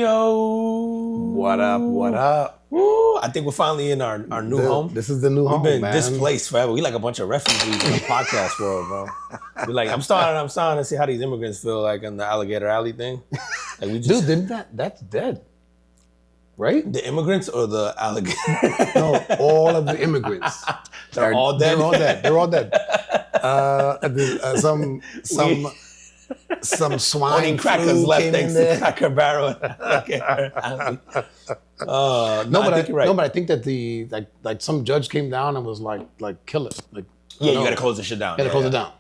Yo. What up? What up? Woo. I think we're finally in our new home. This is the new home, We've been man. displaced forever. We like a bunch of refugees in the podcast world, bro. We're like, I'm starting to see how these immigrants feel like in the Alligator Alley thing. Like we just, Dude, that's dead. Right? the immigrants or the alligator? No, all of the immigrants. They're all dead? They're all dead. Some swine Only crackers flu left came thanks in to there. Cracker Barrel. I think you're right. No, but I think that the like some judge came down and was like kill it. Like Yeah, you gotta close this shit down. gotta close it down.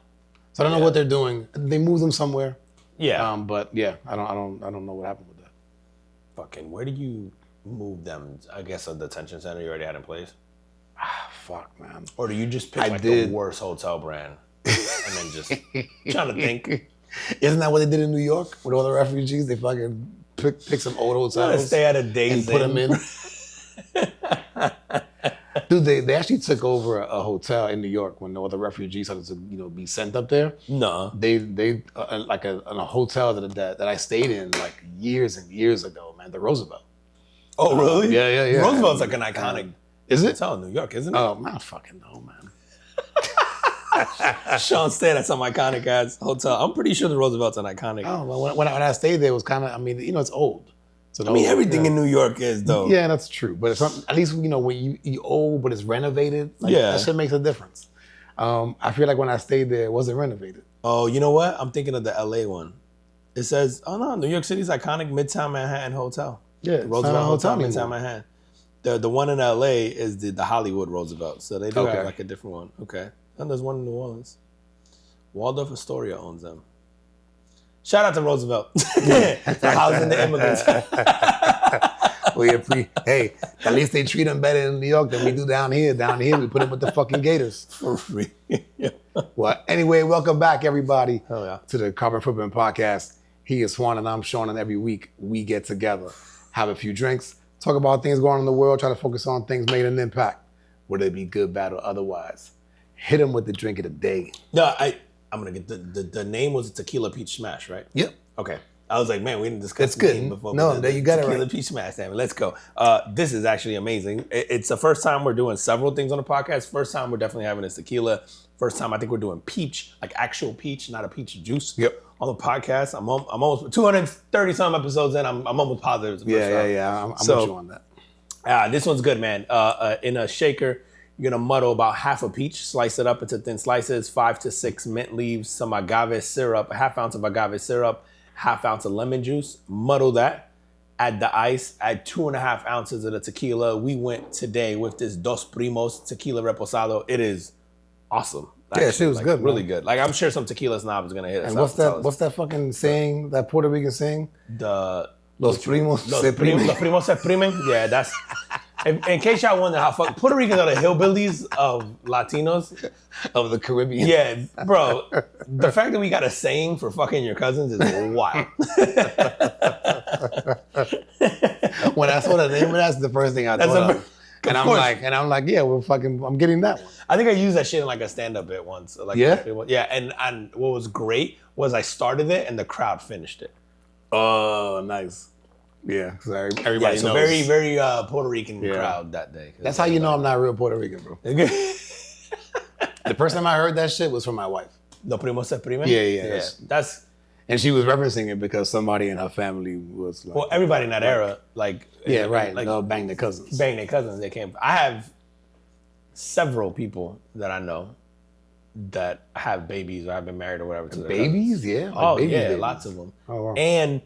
So I don't know what they're doing. They moved them somewhere. Yeah. But yeah, I don't know what happened with that. Fucking, where did you move them? I guess a detention center you already had in place? Fuck, man. Or do you just pick the worst hotel brand and then just trying to think? Isn't that what they did in New York with all the refugees? They fucking pick some old hotels. Stay at a Days and put them in. Dude, they actually took over a hotel in New York when all the refugees started to be sent up there. No. They like in a hotel that I stayed in like years and years ago, man. The Roosevelt. Oh, really? Yeah. Roosevelt's like an iconic Is it? hotel in New York, isn't it? Oh, man, I fucking know, man. Sean stayed at some iconic ass hotel. I'm pretty sure the Roosevelt's an iconic. Oh, well, when I stayed there, it was kind of, it's old. So everything in New York is though. Yeah, that's true. But it's not, at least, when you old, but it's renovated, that shit makes a difference. I feel like when I stayed there, it wasn't renovated. Oh, you know what? I'm thinking of the LA one. It says, New York City's iconic Midtown Manhattan Hotel. Yeah, Roosevelt Hotel, Midtown Manhattan. The one in LA is the Hollywood Roosevelt. So they do have like a different one. Okay. And there's one in New Orleans. Waldorf Astoria owns them. Shout out to Roosevelt for housing the immigrants. Hey, at least they treat them better in New York than we do down here. Down here, we put them with the fucking Gators. For real. Well, anyway, welcome back, everybody, to the Carbon Footprint Podcast. He is Swan and I'm Sean, and every week we get together, have a few drinks, talk about things going on in the world, try to focus on things making an impact, whether it be good, bad, or otherwise. Hit him with the drink of the day. No, I'm gonna get the name was Tequila Peach Smash, right? Yep. Okay. I was like, man, we didn't discuss the name before. No, you got it right. Tequila Peach Smash, damn it. Let's go. This is actually amazing. It's the first time we're doing several things on the podcast. First time we're definitely having this tequila. First time I think we're doing peach, like actual peach, not a peach juice. Yep. On the podcast, I'm almost 230 some episodes in. I'm almost positive. It's the first time. I'm with you on that. This one's good, man. In a shaker, you're gonna muddle about half a peach, slice it up into thin slices, 5 to 6 mint leaves, some agave syrup, a half ounce of agave syrup, half ounce of lemon juice. Muddle that. Add the ice. Add 2.5 ounces of the tequila. We went today with this Dos Primos tequila reposado. It is awesome. Yeah, she was good, really man. good. Like I'm sure some tequila snob is gonna hit us. And what's that fucking saying? That Puerto Rican saying? The Los primos se primen. Los primos se primen. Yeah, that's. In case y'all wonder how Puerto Ricans are the hillbillies of Latinos of the Caribbean. Yeah, bro. The fact that we got a saying for fucking your cousins is wild. When I saw the name of that's the first thing I thought of. And I'm like, yeah, I'm getting that one. I think I used that shit in like a stand-up bit once. Like, yeah? Yeah, and what was great was I started it and the crowd finished it. Oh, nice. Yeah, because everybody knows. Very, very Puerto Rican crowd that day. That's how you know I'm not real Puerto Rican, bro. The first time I heard that shit was from my wife. Los primos se primen? Yeah. That's... And she was referencing it because somebody in her family was like... Well, everybody in that era, like... Yeah, right. Like, they'll bang their cousins. Bang their cousins. They came... I have several people that I know that have babies or have been married or whatever. To babies? Yeah. Babies. Lots of them. Oh, wow.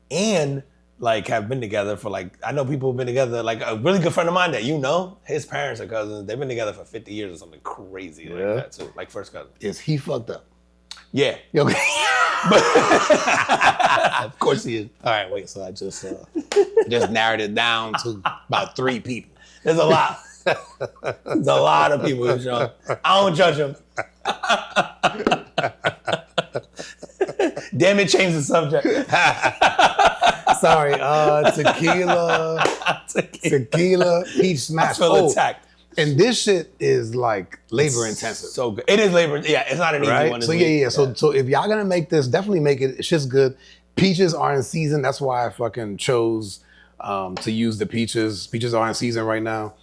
And like have been together for like... I know people have been together, like a really good friend of mine that his parents are cousins. They've been together for 50 years or something crazy like that too. Like first cousin. Is he fucked up? Yeah. Okay. Of course he is. All right, wait. So I just narrowed it down to about 3 people. There's a lot. There's a lot of people, Sean. I don't judge them. Damn it, change the subject. Sorry. Tequila, peach smash. I feel attacked. And this shit is like labor intensive. So good. It is labor. Yeah, it's not an easy one. So yeah. So if y'all gonna make this, definitely make it. It's just good. peaches are in season. That's why I fucking chose to use the peaches. Peaches are in season right now.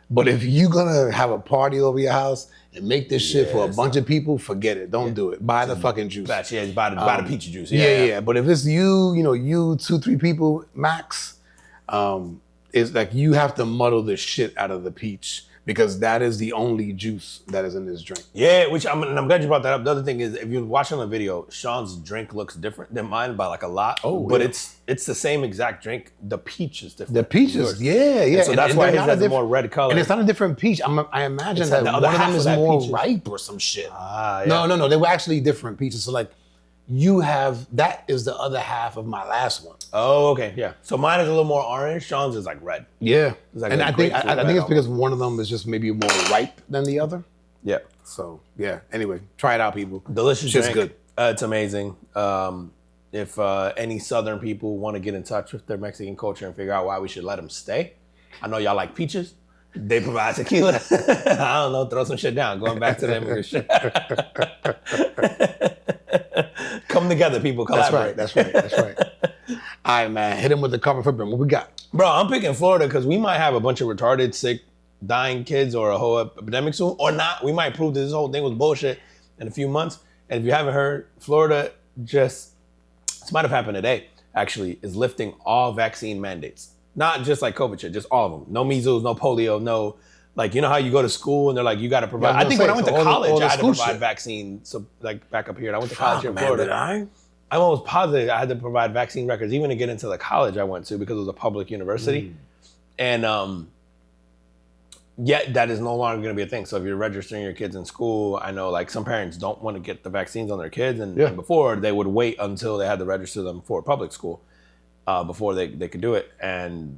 But if you're gonna have a party over your house and make this shit for a bunch of people, forget it. Don't do it. Buy the fucking juice. Batch, yeah, buy the peach juice. Yeah. But if it's you, 2-3 people max, it's like you have to muddle the shit out of the peach because that is the only juice that is in this drink. Yeah, which I'm glad you brought that up. The other thing is, if you're watching the video, Sean's drink looks different than mine by like a lot. But it's the same exact drink. The peach is different. The peaches, yeah. And so that's why his has a more red color. And it's not a different peach. I imagine that one of them is more ripe or some shit. No. They were actually different peaches. So like, you have, that is the other half of my last one. Oh, okay, yeah. So mine is a little more orange. Sean's is like red. Yeah, like and I think it's because one of them is just maybe more ripe than the other. Yeah. So yeah. Anyway, try it out, people. Delicious drink. Good. It's amazing. If any Southern people want to get in touch with their Mexican culture and figure out why we should let them stay, I know y'all like peaches. They provide tequila. I don't know. Throw some shit down. Going back to them shit. Come together, people. Collaborate. That's right. All right, man. Hit him with the cover footprint. What we got? Bro, I'm picking Florida because we might have a bunch of retarded, sick, dying kids or a whole epidemic soon. Or not. We might prove that this whole thing was bullshit in a few months. And if you haven't heard, Florida this might have happened today, actually, is lifting all vaccine mandates. Not just like COVID shit, just all of them. No measles, no polio, no, like, you know how you go to school and they're like, you got to provide. I think when I went to college, I had to provide vaccine. So like back up here, and I went to college in Florida. I'm almost positive I had to provide vaccine records even to get into the college I went to because it was a public university. And yet that is no longer going to be a thing. So if you're registering your kids in school, I know like some parents don't want to get the vaccines on their kids. And before they would wait until they had to register them for public school. Before they could do it,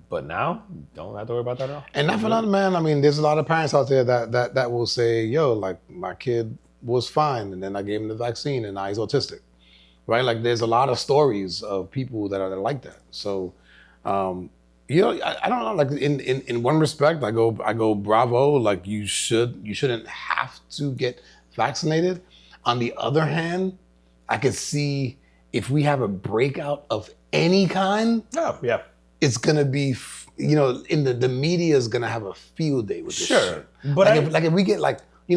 but now don't have to worry about that at all. And not for nothing, man. I mean, there's a lot of parents out there that will say, "Yo, like my kid was fine, and then I gave him the vaccine, and now he's autistic." Right? Like, there's a lot of stories of people that are like that. So, I don't know. Like in one respect, I go bravo. Like you shouldn't have to get vaccinated. On the other hand, I could see if we have a breakout of any kind, it's gonna be, in the media is gonna have a field day with this shit. But if we get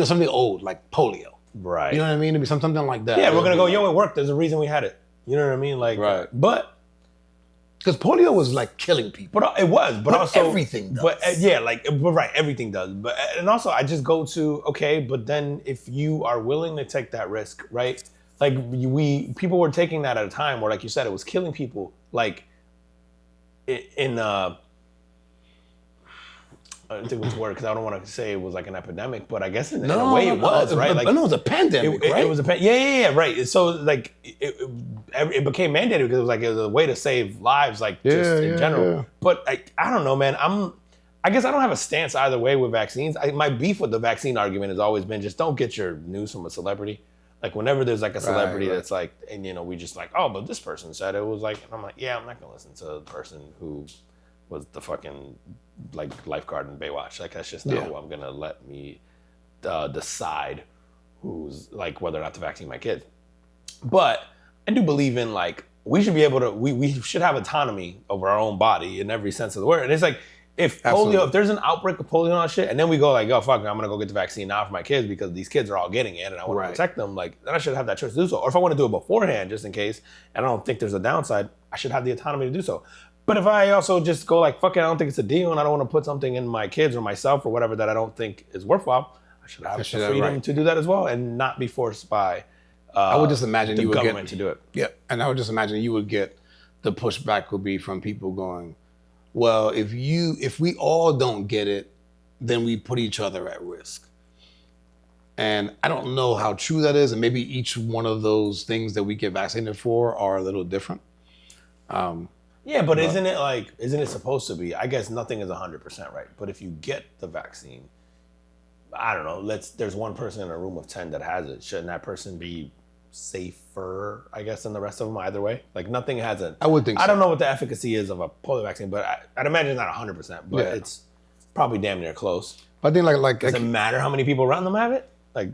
something old like polio, right? You know what I mean? It'd be something like that. Yeah, we're gonna go. Yo, it worked. There's a reason we had it. You know what I mean? Like, right? But because polio was like killing people. But it was. But also everything does. But right, everything does. But and also I just go to but then if you are willing to take that risk, right? Like people were taking that at a time where, like you said, it was killing people. Like in I don't think it was a word because I don't want to say it was like an epidemic, but I guess in a way it was, right? Like, no, it was a pandemic, right? It was right. So like it became mandated because it was a way to save lives, like just in general. Yeah. But I don't know, man. I guess I don't have a stance either way with vaccines. My beef with the vaccine argument has always been just don't get your news from a celebrity. Like whenever there's like a celebrity that's like, and we just like, oh, but this person said it was like, and I'm like, yeah, I'm not gonna listen to the person who was the fucking like lifeguard in Baywatch. Like that's just not who I'm gonna let me decide who's like whether or not to vaccine my kids. But I do believe in like we should be able to we should have autonomy over our own body in every sense of the word. And it's like if there's an outbreak of polio and all that shit, and then we go like, oh fuck, I'm gonna go get the vaccine now for my kids because these kids are all getting it, and I want to protect them. Like then I should have that choice to do so. Or if I want to do it beforehand, just in case, and I don't think there's a downside, I should have the autonomy to do so. But if I also just go like, fuck it, I don't think it's a deal, and I don't want to put something in my kids or myself or whatever that I don't think is worthwhile, I should have the freedom to do that as well, and not be forced by. I would just imagine the you would government get to do it. Yeah, and I would just imagine you would get the pushback would be from people going, well, if we all don't get it, then we put each other at risk. And I don't know how true that is, and maybe each one of those things that we get vaccinated for are a little different. But isn't it supposed to be? I guess nothing is 100% right. But if you get the vaccine, I don't know, there's one person in a room of 10 that has it. Shouldn't that person be safer, I guess, than the rest of them either way? Like nothing has a... I would think so. I don't know what the efficacy is of a polio vaccine, but I'd imagine not 100%, but it's probably damn near close. I think like does it matter how many people around them have it? Like,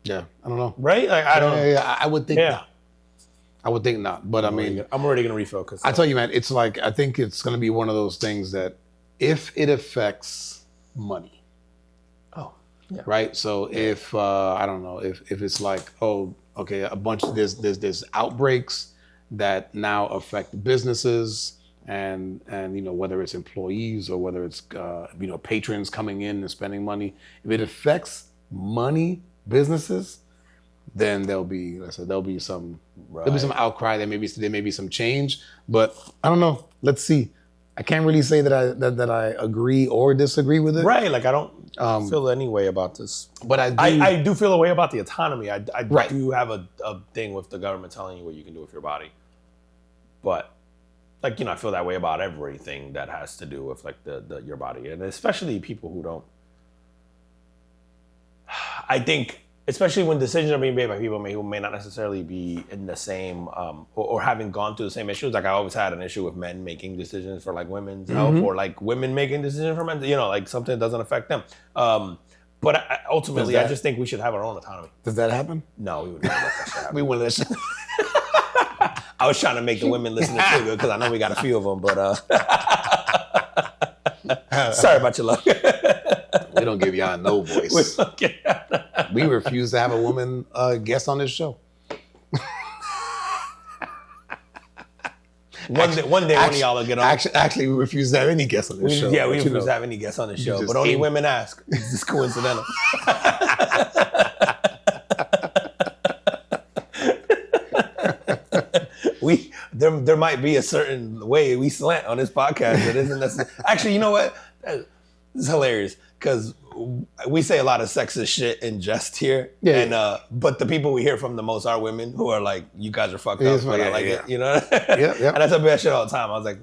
I don't know. Right? Like I don't. Yeah, I would think not. I would think not. But I'm already gonna refill because I tell you, man, it's like I think it's going to be one of those things that if it affects money, right? So if I don't know if it's like a bunch of there's outbreaks that now affect businesses and whether it's employees or whether it's patrons coming in and spending money, if it affects money businesses, then there'll be some outcry. There may be some change, but I don't know. Let's see. I can't really say that I agree or disagree with it. Right. Like I don't feel any way about this. But I do feel a way about the autonomy. I do have a thing with the government telling you what you can do with your body. But like, I feel that way about everything that has to do with like your body. And especially people who don't. I think especially when decisions are being made by people who may not necessarily be in the same or having gone through the same issues. Like I always had an issue with men making decisions for like women's health or like women making decisions for men, like something that doesn't affect them. But ultimately, I just think we should have our own autonomy. Does that happen? No, we wouldn't let that shit happen. We wouldn't listen. I was trying to make the women listen to Trigger because I know we got a few of them, but sorry about your luck. We don't give y'all no voice. We refuse to have a woman guest on this show. One day, one of y'all will get on. Actually, we refuse to have any guests on this show. Yeah, we refuse to have any guests on the show, but only women ask. It's just coincidental. There might be a certain way we slant on this podcast that isn't necessary. Actually, you know what? It's hilarious because we say a lot of sexist shit in jest here, but the people we hear from the most are women who are like, "You guys are fucked up," but I like it, And I tell me that shit all the time. I was like,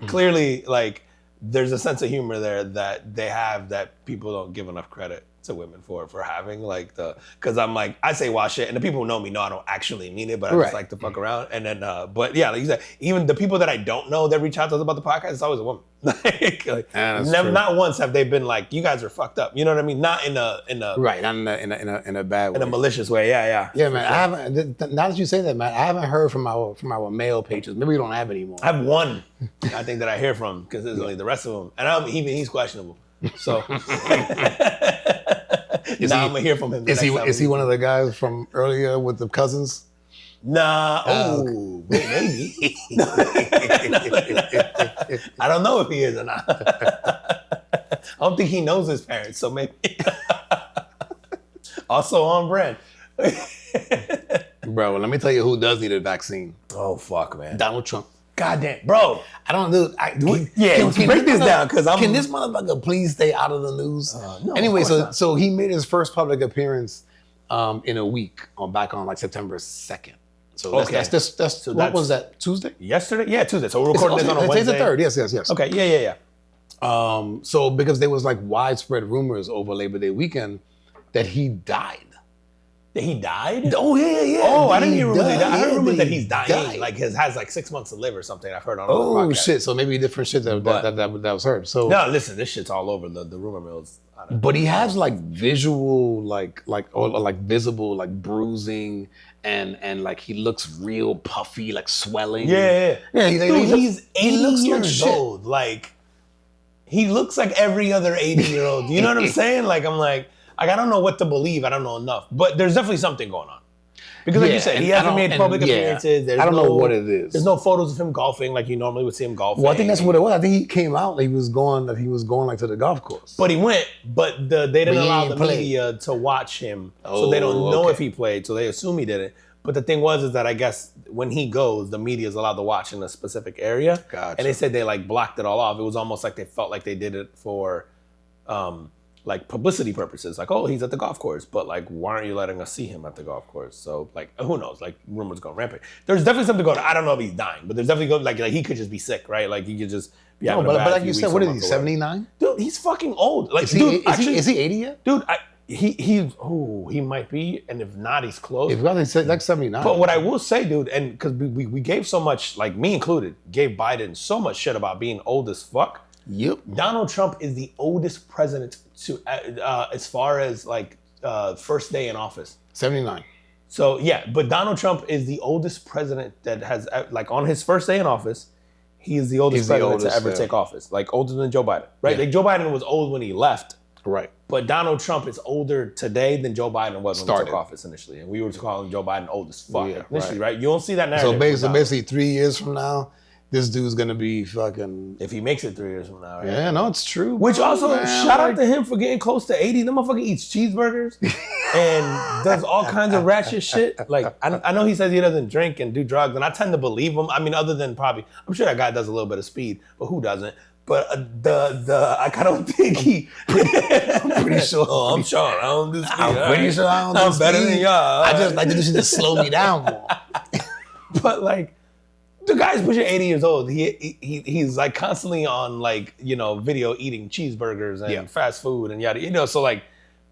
clearly, like, there's a sense of humor there that they have that people don't give enough credit to women for having, like because I'm like, I say wild shit, and the people who know me know I don't actually mean it, but I just like to fuck around. And then, but yeah, like you said, even the people that I don't know that reach out to us about the podcast, it's always a woman. Not once have they been like, "You guys are fucked up." You know what I mean? Not in a right, not in a bad way, in a malicious way. Yeah, man. Sure. I haven't. Now that you say that, man, I haven't heard from our male pages. Maybe we don't have anymore. I have one, I think, that I hear from consistently. The rest of them, and even he's questionable. So. I'm gonna hear from him. Is he one of the guys from earlier with the cousins? Nah. Maybe. I don't know if he is or not. I don't think he knows his parents, so maybe. Also on brand. Bro, let me tell you who does need a vaccine. Oh fuck, man. Donald Trump. Goddamn, bro. I don't know. Can break this down because Can this motherfucker please stay out of the news? No. Anyway, so he made his first public appearance in a week back on like September 2nd. So what was that? Tuesday? Yesterday? Yeah, Tuesday. So we're recording this on a Wednesday. Today's the 3rd. Yes. Okay. Yeah. So because there was like widespread rumors over Labor Day weekend that he died. That he died? Oh, yeah. Oh, I didn't hear rumors that he died. I heard rumors that he's dying. Like, has like 6 months to live or something. I've heard on other podcasts. Oh, shit. So maybe different shit that was heard. So no, listen, this shit's all over the rumor mills. But he has like visual, like visible, like bruising and like he looks real puffy, like swelling. Yeah. Dude, he's 80 years old. Like, he looks like every other 80-year-old. You know what I'm saying? Like, I'm like, I don't know what to believe. I don't know enough. But there's definitely something going on. Because like you said, he hasn't made public appearances. I don't know what it is. There's no photos of him golfing like you normally would see him golfing. Well, I think that's what it was. I think he came out he was going like to the golf course. But he went, but they didn't allow the media to watch him. So they don't know if he played. So they assume he didn't. But the thing is that I guess when he goes, the media is allowed to watch in a specific area. Gotcha. And they said they like blocked it all off. It was almost like they felt like they did it for like publicity purposes. Like, oh, he's at the golf course, but like, why aren't you letting us see him at the golf course? So like, who knows? Like, rumors going rampant. There's definitely something going on. I don't know if he's dying, but there's definitely going like he could just be sick, right? Like he could just be having a bad but like few you said, weeks what or is he? 79? Dude, he's fucking old. Like, is he 80 yet? Dude, he might be, and if not, he's close. If rather say like 79. But what I will say, dude, and because we gave so much, like me included, gave Biden so much shit about being old as fuck. Yep. Donald Trump is the oldest president to as far as like first day in office. 79. So yeah, but Donald Trump is the oldest president that has, like, on his first day in office, he is the oldest president to ever take office. Like, older than Joe Biden, right? Yeah. Like, Joe Biden was old when he left. Right. But Donald Trump is older today than Joe Biden was when he took office initially. And we were calling Joe Biden old as fuck initially, right? You don't see that narrative. So basically 3 years from now, this dude's gonna be fucking... If he makes it 3 years from now, right? Yeah, no, it's true. Which also, shout out to him for getting close to 80. The motherfucker eats cheeseburgers and does all kinds of ratchet shit. Like, I know he says he doesn't drink and do drugs, and I tend to believe him. I mean, other than probably... I'm sure that guy does a little bit of speed, but who doesn't? But I kind of think he... I'm pretty sure. Oh, I'm sure. I don't do speed. I'm pretty sure I don't do speed. I'm better than y'all. I just like to do shit to slow me down more. But, like... The guy's pushing 80 years old. He's like constantly on, like, you know, video eating cheeseburgers and fast food and yada, you know. So, like,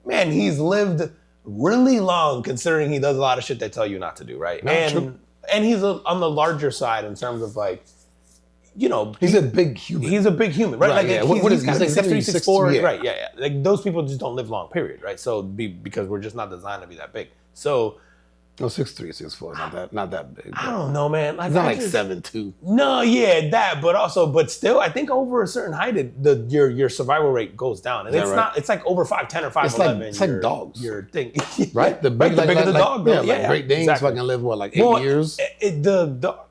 man, he's lived really long considering he does a lot of shit they tell you not to do, right? No, and he's on the larger side in terms of, like, you know, he's a big human. He's a big human, right? Like, yeah. What is he? He's like 6'3", 6'4", right? Yeah. Like, those people just don't live long, period, right? So because we're just not designed to be that big. So. No, 6'3", 6'4", not that big. I don't know, man. Like, it's not like 7'2". No, yeah, that, but still, I think over a certain height, your survival rate goes down, and it's right? Not. It's like over 5'10" or 5'11". It's like dogs. Your thing, right? The bigger the dog, yeah, Great Danes fucking live what, like 8 years.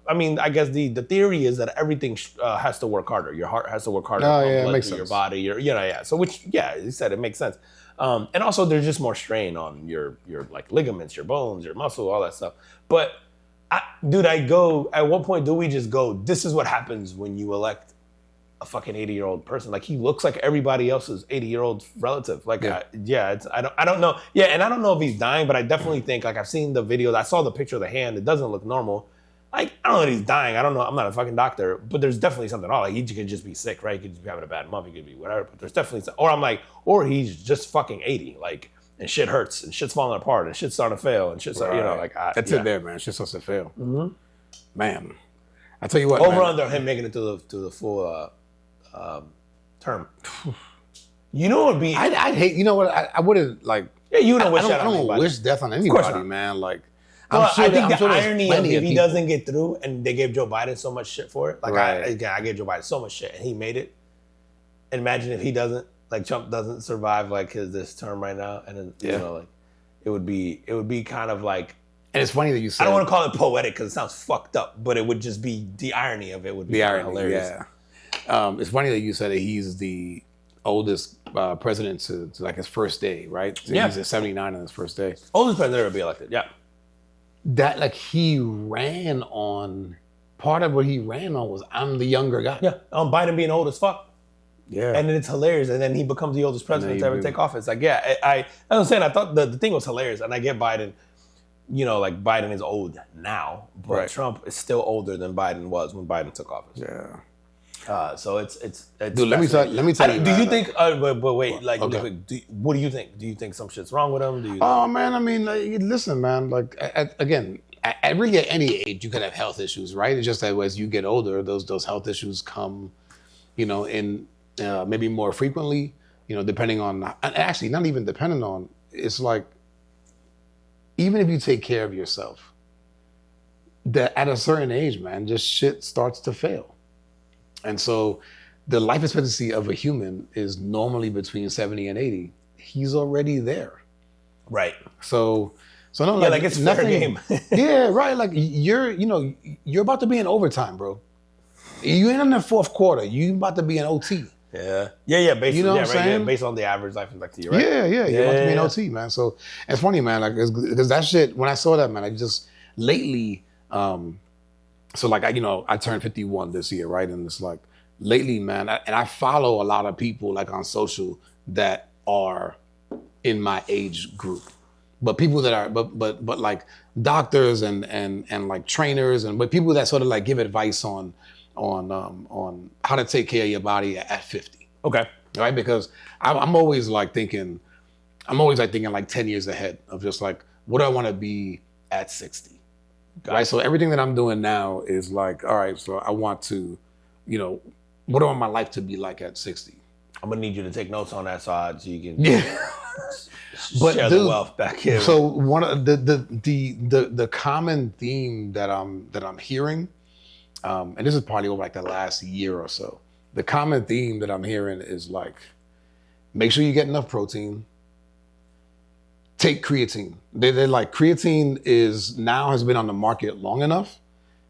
I mean, I guess the theory is that everything has to work harder. Your heart has to work harder. Oh yeah, it makes sense. Your body, So which, you said it makes sense. And also, there's just more strain on your like ligaments, your bones, your muscle, all that stuff. But, at what point do we just go, this is what happens when you elect a fucking 80-year-old person? Like, he looks like everybody else's 80-year-old relative. Like, I don't know. Yeah, and I don't know if he's dying, but I definitely think, like, I've seen the videos. I saw the picture of the hand. It doesn't look normal. Like, I don't know if he's dying. I don't know. I'm not a fucking doctor, but there's definitely something wrong. Like, he could just be sick, right? He could just be having a bad month. He could be whatever, but there's definitely something. Or he's just fucking 80, like, and shit hurts, and shit's falling apart, and shit's starting to fail, and shit's, That's it there, man. Shit starts to fail. Mm-hmm. Man, I tell you what, over under him making it to the full term. You know what would be? I'd hate, you know what, I wouldn't, like... Yeah, you don't wish that on anybody. I don't wish death on anybody, man, like... Well, I think the irony of if he doesn't get through, and they gave Joe Biden so much shit for it. Like, I gave Joe Biden so much shit, and he made it. Imagine if he doesn't, like, Trump doesn't survive, like, this term right now, and then, you know, like, it would be kind of like. And it's funny that you said. I don't want to call it poetic because it sounds fucked up, but it would just be the irony of it would be hilarious. Yeah. It's funny that you said that he's the oldest president to like his first day, right? So he's at 79 on his first day. Oldest president ever be elected. Yeah. That, like, he ran on, part of what he ran on was, I'm the younger guy. Yeah, Biden being old as fuck. Yeah. And then it's hilarious, and then he becomes the oldest president to ever take office. Like, yeah, I was saying, I thought the thing was hilarious, and I get Biden, you know, like, Biden is old now, but Trump is still older than Biden was when Biden took office. Yeah. So it's dude, let me tell you. Do you think? But wait, like, okay. What do you think? Do you think some shit's wrong with him? Man, I mean, like, listen, man. Like, again, really at any age you could have health issues, right? It's just that as you get older, those health issues come, you know, in maybe more frequently. You know, depending on, actually, not even depending on. It's like, even if you take care of yourself, that at a certain age, man, just shit starts to fail. And so the life expectancy of a human is normally between 70 and 80. He's already there. Right. So no, like it's nothing. Fair game. Yeah, right. Like, you're about to be in overtime, bro. You ain't in the fourth quarter. You about to be in OT. Yeah. Based, you know what I'm saying? Based on the average life expectancy, right? Yeah. You're about to be in OT, man. So it's funny, man. Like, because that shit, when I saw that, man, I just lately, so, like, I turned 51 this year, right? And it's like, lately, man, I follow a lot of people, like, on social that are in my age group, but people that are, but like doctors and like trainers, but people that sort of like give advice on how to take care of your body at 50. Okay. Right? Because I'm always thinking like 10 years ahead of just like, what do I want to be at 60? Right. So everything that I'm doing now is like, all right, so I want to, what do I want my life to be like at 60? I'm gonna need you to take notes on that so you can But share the wealth back here. So one of the common theme that I'm hearing, and this is probably over like the last year or so. The common theme that I'm hearing is like, make sure you get enough protein. Take creatine. They're like, creatine has been on the market long enough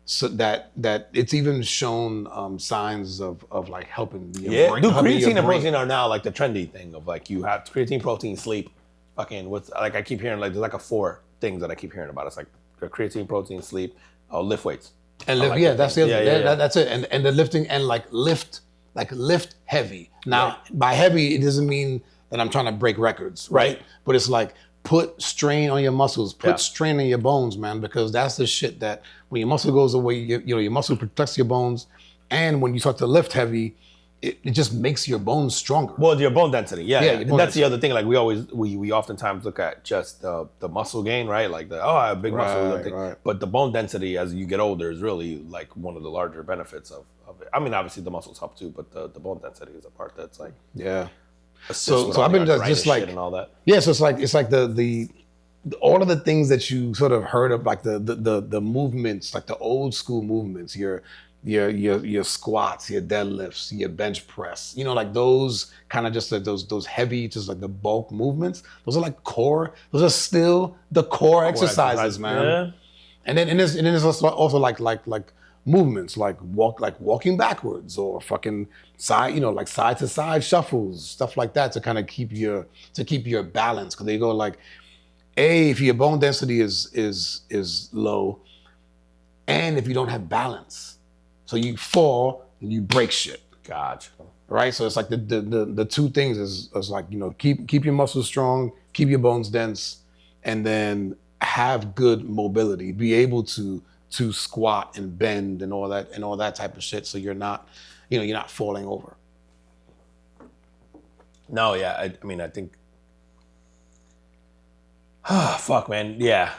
so that it's even shown signs of like helping your brain. Dude, creatine and protein are now like the trendy thing of like, you have creatine, protein, sleep, fucking what's like, I keep hearing like there's like a 4 things that I keep hearing about. It's like creatine, protein, sleep, lift weights. And lift, like that's the other thing. That's it. And the lifting and like lift heavy. Now by heavy, it doesn't mean that I'm trying to break records, right? But it's like, put strain on your muscles, put strain on your bones, man, because that's the shit that when your muscle goes away, your muscle protects your bones. And when you start to lift heavy, it just makes your bones stronger. Well, your bone density, that's density. the other thing. Like we oftentimes look at just the muscle gain, right? Like I have big muscle, right. But the bone density as you get older is really like one of the larger benefits of it. I mean, obviously the muscles help too, but the bone density is a part that's like So I've been just like and all that. Yeah, so it's like the all of the things that you sort of heard of, like the movements, like the old school movements, your squats, your deadlifts, your bench press, like those kind of just like those heavy, just like the bulk movements. Those are like core. Those are still the core exercises, man. Yeah. And then there's also like movements like walking backwards or fucking side, like side to side shuffles, stuff like that to kind of keep your balance. Because they go like, if your bone density is low, and if you don't have balance, so you fall and you break shit. Gotcha. Right, so it's like the two things is like keep your muscles strong, keep your bones dense, and then have good mobility, be able to squat and bend and all that type of shit, so you're not falling over. No, yeah, I mean, I think. Fuck, man, yeah.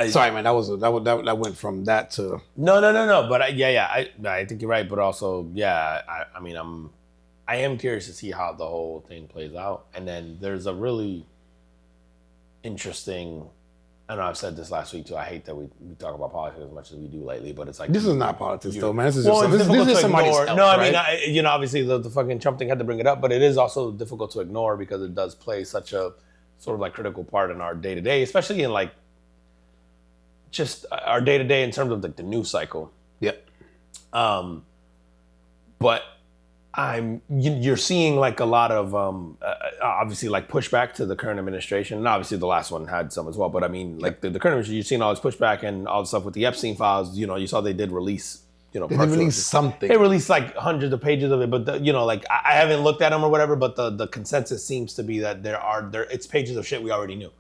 Sorry, man, that went from that to. No, but I think you're right, but also, I mean, I am curious to see how the whole thing plays out, and then there's a really interesting. I know I've said this last week too. I hate that we talk about politics as much as we do lately, but it's like this is not politics though, man. This is somebody's health, no, I right? mean, obviously the fucking Trump thing had to bring it up, but it is also difficult to ignore because it does play such a sort of like critical part in our day to day, especially in like just our day to day in terms of like the news cycle. Yep. But you're seeing like a lot of obviously like pushback to the current administration, and obviously the last one had some as well. But I mean, like the current administration, you're seeing all this pushback and all the stuff with the Epstein files. You saw they did release. They released something. They released like hundreds of pages of it, but like I haven't looked at them or whatever. But the consensus seems to be that it's pages of shit we already knew.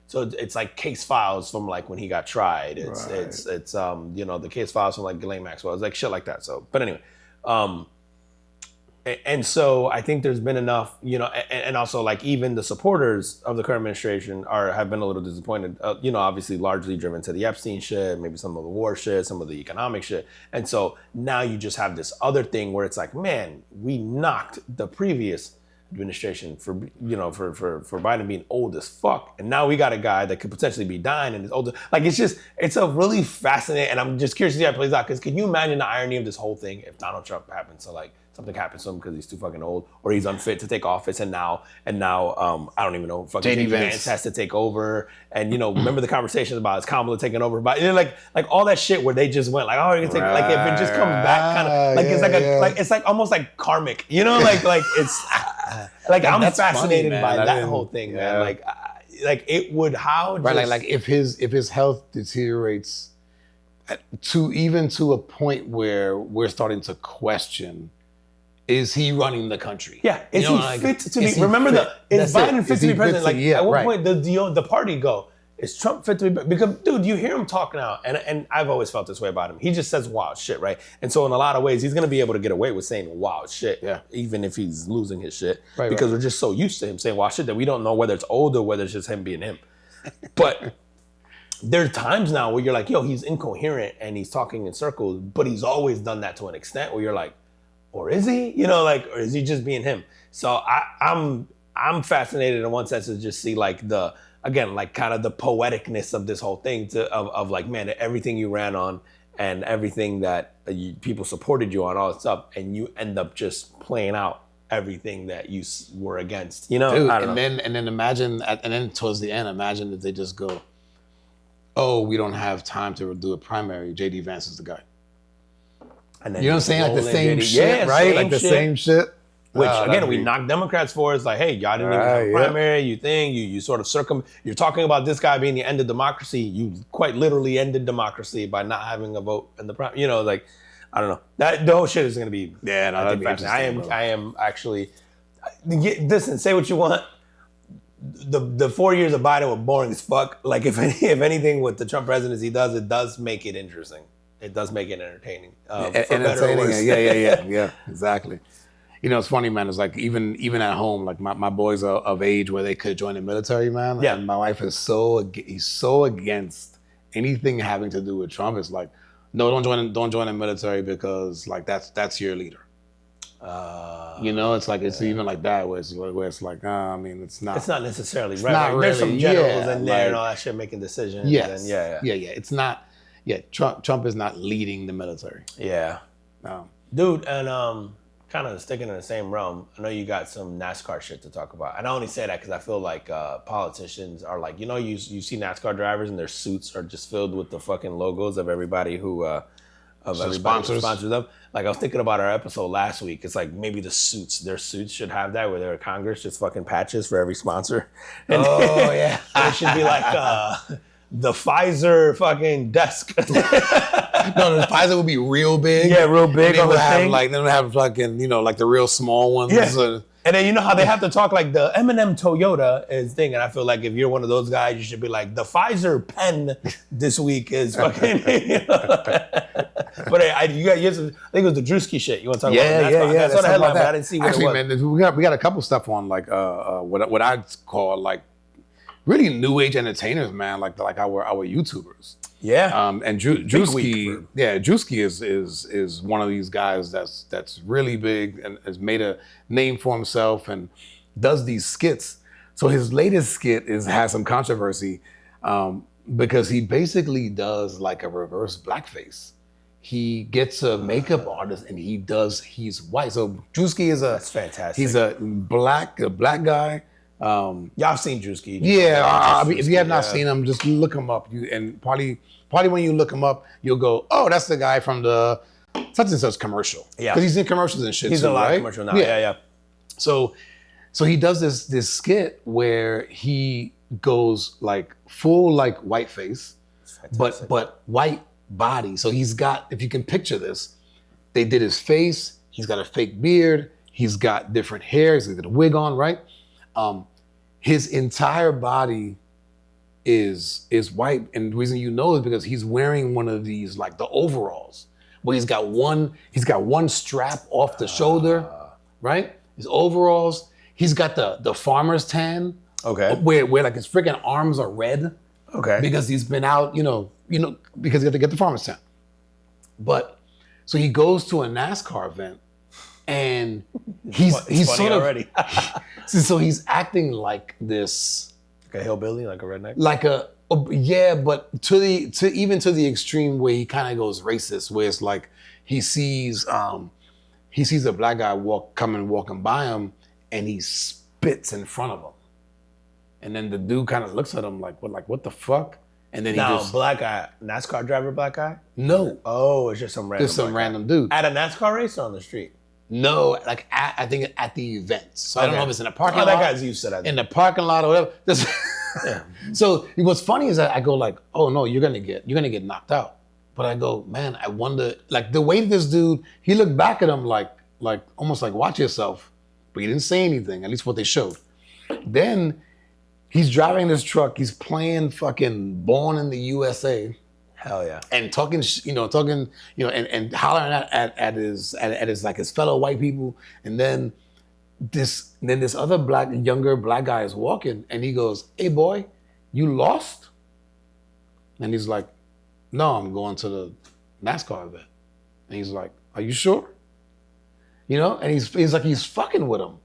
So it's like case files from like when he got tried. It's the case files from like Ghislaine Maxwell. It's like shit like that. So, but anyway. And so I think there's been enough, and also like even the supporters of the current administration have been a little disappointed, obviously largely driven to the Epstein shit, maybe some of the war shit, some of the economic shit. And so now you just have this other thing where it's like, man, we knocked the previous administration for Biden being old as fuck. And now we got a guy that could potentially be dying and is older. Like, it's a really fascinating, and I'm just curious to see how it plays out. Because can you imagine the irony of this whole thing if Donald Trump happens to like, something happens to him because he's too fucking old, or he's unfit to take office, and now I don't even know, fucking JD Vance has to take over, and remember the conversations about his Kamala taking over, but like all that shit where they just went like, oh, you're gonna take, like if it just comes back, kind of like like it's like almost like karmic, like it's like I'm fascinated by that whole thing, man. Like it would like if his health deteriorates to a point where we're starting to question. Is he running the country? Yeah, is he fit to be? Remember, is Biden fit to be president? Like at what point does the party go? Is Trump fit to be? Because dude, you hear him talk now, and I've always felt this way about him. He just says wild shit, right? And so in a lot of ways, he's gonna be able to get away with saying wild shit, even if he's losing his shit, because we're just so used to him saying wild shit that we don't know whether it's old or whether it's just him being him. But there's times now where you're like, yo, he's incoherent and he's talking in circles, but he's always done that to an extent where you're like, or is he? You know, like, or is he just being him? So I'm fascinated in one sense to just see like again, like kind of the poeticness of this whole thing of like, man, everything you ran on and everything that people supported you on, all that stuff, and you end up just playing out everything that you were against, you know? Dude, I don't know. and then imagine, and then towards the end, imagine if they just go, oh, we don't have time to do a primary. JD Vance is the guy. And then You know what I'm saying? Like the same JD. shit, Yeah, right? same Like the shit. same shit. Which Oh, again, we knock Democrats for. It's like, hey, y'all didn't even have a primary. You think you sort of you're talking about this guy being the end of democracy. You quite literally ended democracy by not having a vote in the primary. You know, like, I don't know. That the whole shit is going to be. Yeah, no, that'd be interesting. I am actually. Listen, say what you want. The 4 years of Biden were boring as fuck. Like, if anything, what the Trump presidency does, it does make it interesting. It does make it entertaining. For better or worse. Yeah, exactly. You know, it's funny, man. It's like even at home, like my boys are of age where they could join the military, man. Yeah. And my wife is he's so against anything having to do with Trump. It's like, no, don't join the military because like that's your leader. You know, it's like it's even like that where it's like, I mean, it's not. It's not necessarily right. not Like, there's some really, generals yeah, in there like- and all that shit making decisions. Yes. And yeah. It's not. Yeah, Trump is not leading the military. Yeah. No. Dude, and kind of sticking in the same realm, I know you got some NASCAR shit to talk about. And I only say that because I feel like politicians are like, you know, you see NASCAR drivers and their suits are just filled with the fucking logos of everybody who sponsors them. Like, I was thinking about our episode last week. It's like maybe their suits should have that, where they're Congress, just fucking patches for every sponsor. And yeah. it should be like the Pfizer fucking desk. No, the Pfizer would be real big. Yeah, real big on the thing. They don't have fucking, you know, like the real small ones. Yeah. And then you know how they have to talk like the M&M Toyota is thing, and I feel like if you're one of those guys, you should be like the Pfizer pen this week is fucking. You know? But hey, I think it was the Druski shit. You want to talk about? Yeah. I saw the headline, but I didn't see what Actually, it was. man, we got a couple stuff on like what I'd call like really new age entertainers, man. Like our YouTubers. Yeah. And Drewski, Druski is one of these guys that's really big and has made a name for himself and does these skits. So his latest skit has some controversy because he basically does like a reverse blackface. He gets a makeup artist and he's white. So Druski is That's fantastic. He's a black guy. Y'all seen Druski? Yeah, if you have not seen him, just look him up. And probably when you look him up, you'll go, oh, that's the guy from the such and such commercial. Yeah, because he's in commercials and shit. He's too, in a lot right? of commercials now. Yeah. So he does this skit where he goes like full like white face, but white body. So he's got, if you can picture this, they did his face. He's got a fake beard. He's got different hairs. He's got a wig on, right? His entire body is white, and the reason you know is because he's wearing one of these like the overalls where he's got one strap off the shoulder, right? His overalls. He's got the farmer's tan, Okay. where like his freaking arms are red, Okay. because he's been out, you know, because he had to get the farmer's tan. But so he goes to a NASCAR event, and he's sort of already. so he's acting like this, Like a hillbilly, like a redneck. like but to the extreme where he kind of goes racist, where it's like he sees a black guy walking by him, and he spits in front of him, and then the dude kind of looks at him like what the fuck, and then Now, he just black guy, NASCAR driver, black guy. no, Oh, it's just some random. just some black guy. random dude. At a NASCAR race or on the street. No, like I think at the events. So I don't know if it's in a parking Oh, lot. that guy's used to that. In the parking lot or whatever. Yeah. So what's funny is that I go like, oh no, you're gonna get knocked out. But I go, man, I wonder, like the way this dude, he looked back at him like almost like watch yourself, but he didn't say anything, at least what they showed. Then he's driving this truck, he's playing fucking Born in the USA. Hell yeah. And talking, and hollering at his like his fellow white people, and then this other younger black guy is walking, and he goes, "Hey boy, you lost?" And he's like, "No, I'm going to the NASCAR event." And he's like, "Are you sure?" You know, and he's like he's fucking with him,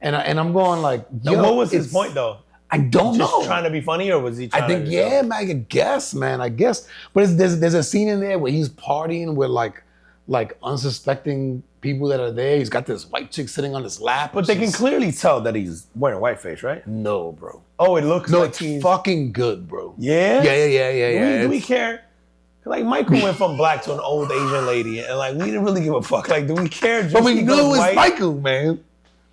and I'm going like, Now, what was his point though? I don't know. Just trying to be funny, or was he? Trying I think to man, I guess. But there's a scene in there where he's partying with like unsuspecting people that are there. He's got this white chick sitting on his lap. But they can clearly tell that he's wearing whiteface, right? No, bro. Oh, it looks No, like it's he's fucking good, bro. Yeah? Yeah. Do we care? Like, Michael went from black to an old Asian lady, and like, we didn't really give a fuck. Like, do we care? But we Druski know goes it's white? Michael, man.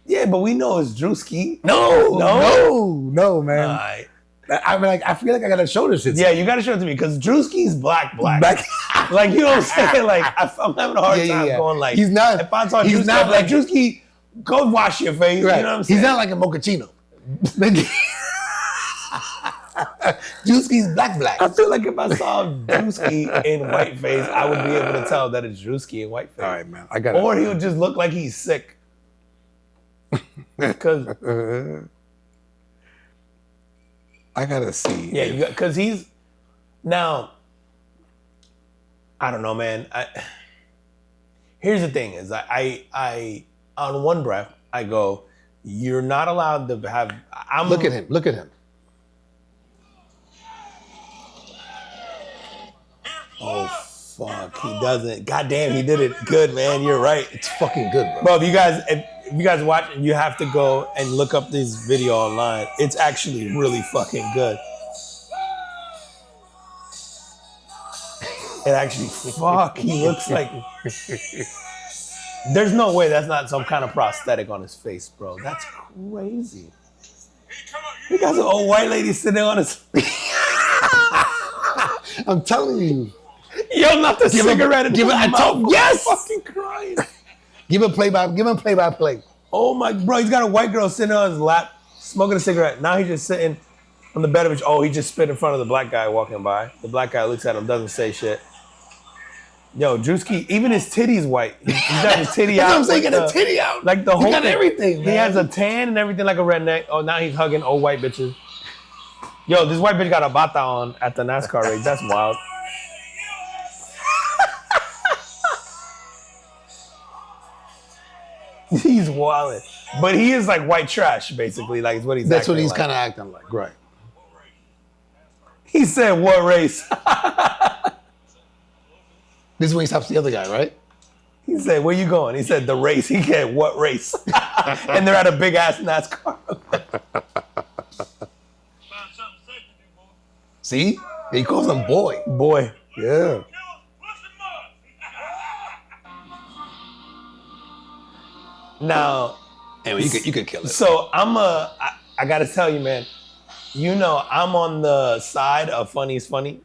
Yeah, but we know it's Druski. No, man. Alright. I mean, like, I feel like I gotta show this shit. Yeah, you gotta show it to me, because Druski's black. Like, you know what I'm saying? Like, I'm having a hard time going like, he's not. if I saw He's Druski, not I'm like, Druski, go wash your face. Right. You know what I'm saying? He's not like a mochaccino. Druski's black. I feel like if I saw Druski in whiteface, I would be able to tell that it's Druski in whiteface. All right, man. I got it. Or he would just look like he's sick. Because I gotta see. yeah, because he's now. I don't know, man. Here's the thing: is I on one breath I go, you're not allowed to have. Look at him. Oh fuck, he doesn't. Goddamn, he did it good, man. You're right. It's fucking good, bro. Bro, if you guys watch, you have to go and look up this video online. It's actually really fucking good. It actually, fuck, he looks like. There's no way that's not some kind of prosthetic on his face, bro. That's crazy. He got an old white lady sitting on his. I'm telling you. Yo, not the cigarette. Yes. I'm fucking crying. Give him play by play. Oh my, bro, he's got a white girl sitting on his lap, smoking a cigarette. Now he's just sitting on the bed of his. Oh, he just spit in front of the black guy walking by. The black guy looks at him, doesn't say shit. Yo, Druski, even his titty's white. He's got his titty out. That's what I'm saying, got a titty out. Like the whole He got thing. everything, man. He has a tan and everything like a redneck. Oh, now he's hugging old white bitches. Yo, this white bitch got a bata on at the NASCAR race. That's wild. He's wild. But he is like white trash, basically. Like, is what he's That's what acting he's like. kind of acting like, right? He said, what race? This is when he stops the other guy, right? He said, where you going? He said, the race. He said, what race? And they're at a big ass NASCAR. See? He calls him boy. Boy. Yeah. Now, Anyway, you could kill it. so I gotta tell you, man, you know, I'm on the side of funny is funny.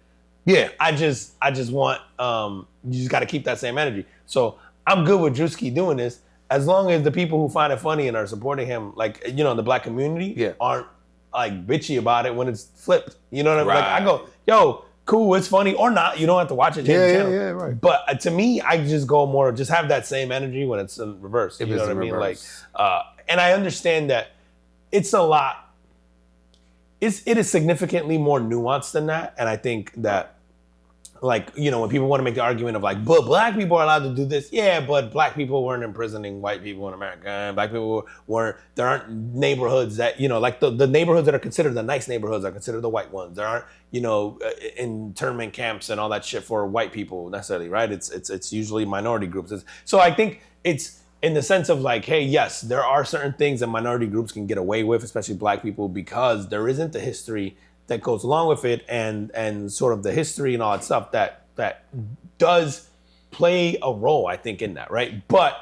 Yeah. I just want, you just gotta keep that same energy. So I'm good with Druski doing this as long as the people who find it funny and are supporting him, like, you know, in the black community, aren't like bitchy about it when it's flipped. You know what I mean? Like, I go, yo, cool, it's funny or not. You don't have to watch it. Change the channel. Yeah, right. But to me, I just go more, just have that same energy when it's in reverse. If You know it's what I in mean? reverse. Like, and I understand that it's a lot. It is significantly more nuanced than that. And I think that, like, you know, when people want to make the argument of like, but black people are allowed to do this. Yeah, but black people weren't imprisoning white people in America. And black people there aren't neighborhoods that, you know, like the neighborhoods that are considered the nice neighborhoods are considered the white ones. There aren't, you know, internment camps and all that shit for white people necessarily, right? It's usually minority groups. So I think it's in the sense of like, hey, yes, there are certain things that minority groups can get away with, especially black people, because there isn't the history that goes along with it and sort of the history and all that stuff that does play a role, I think, in that, right? But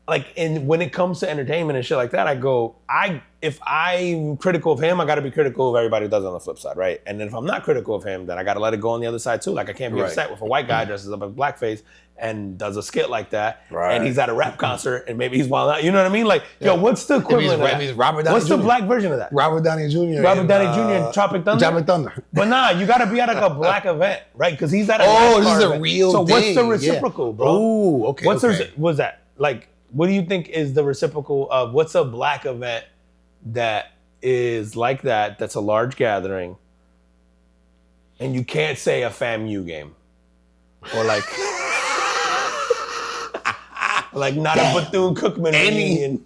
like when it comes to entertainment and shit like that, I go, if I'm critical of him, I gotta be critical of everybody who does it on the flip side, right? And then if I'm not critical of him, then I gotta let it go on the other side too. Like I can't be upset with a white guy dresses up as blackface and does a skit like that, and he's at a rap concert and maybe he's wild out. You know what I mean? Like, yo, what's the equivalent of that? Robert Downey What's Jr. the black version of that? Robert Downey Jr. Robert Downey Jr. in Tropic Thunder? Tropic Thunder. But nah, you gotta be at like a black event, right? Because he's at a Oh, NASCAR this is a event. real So what's the thing, reciprocal, bro? Oh, okay. What's okay. what's that? Like, what do you think is the reciprocal of what's a black event that is like that, that's a large gathering, and you can't say a FAMU game? Or like Like not a Bethune-Cookman reunion.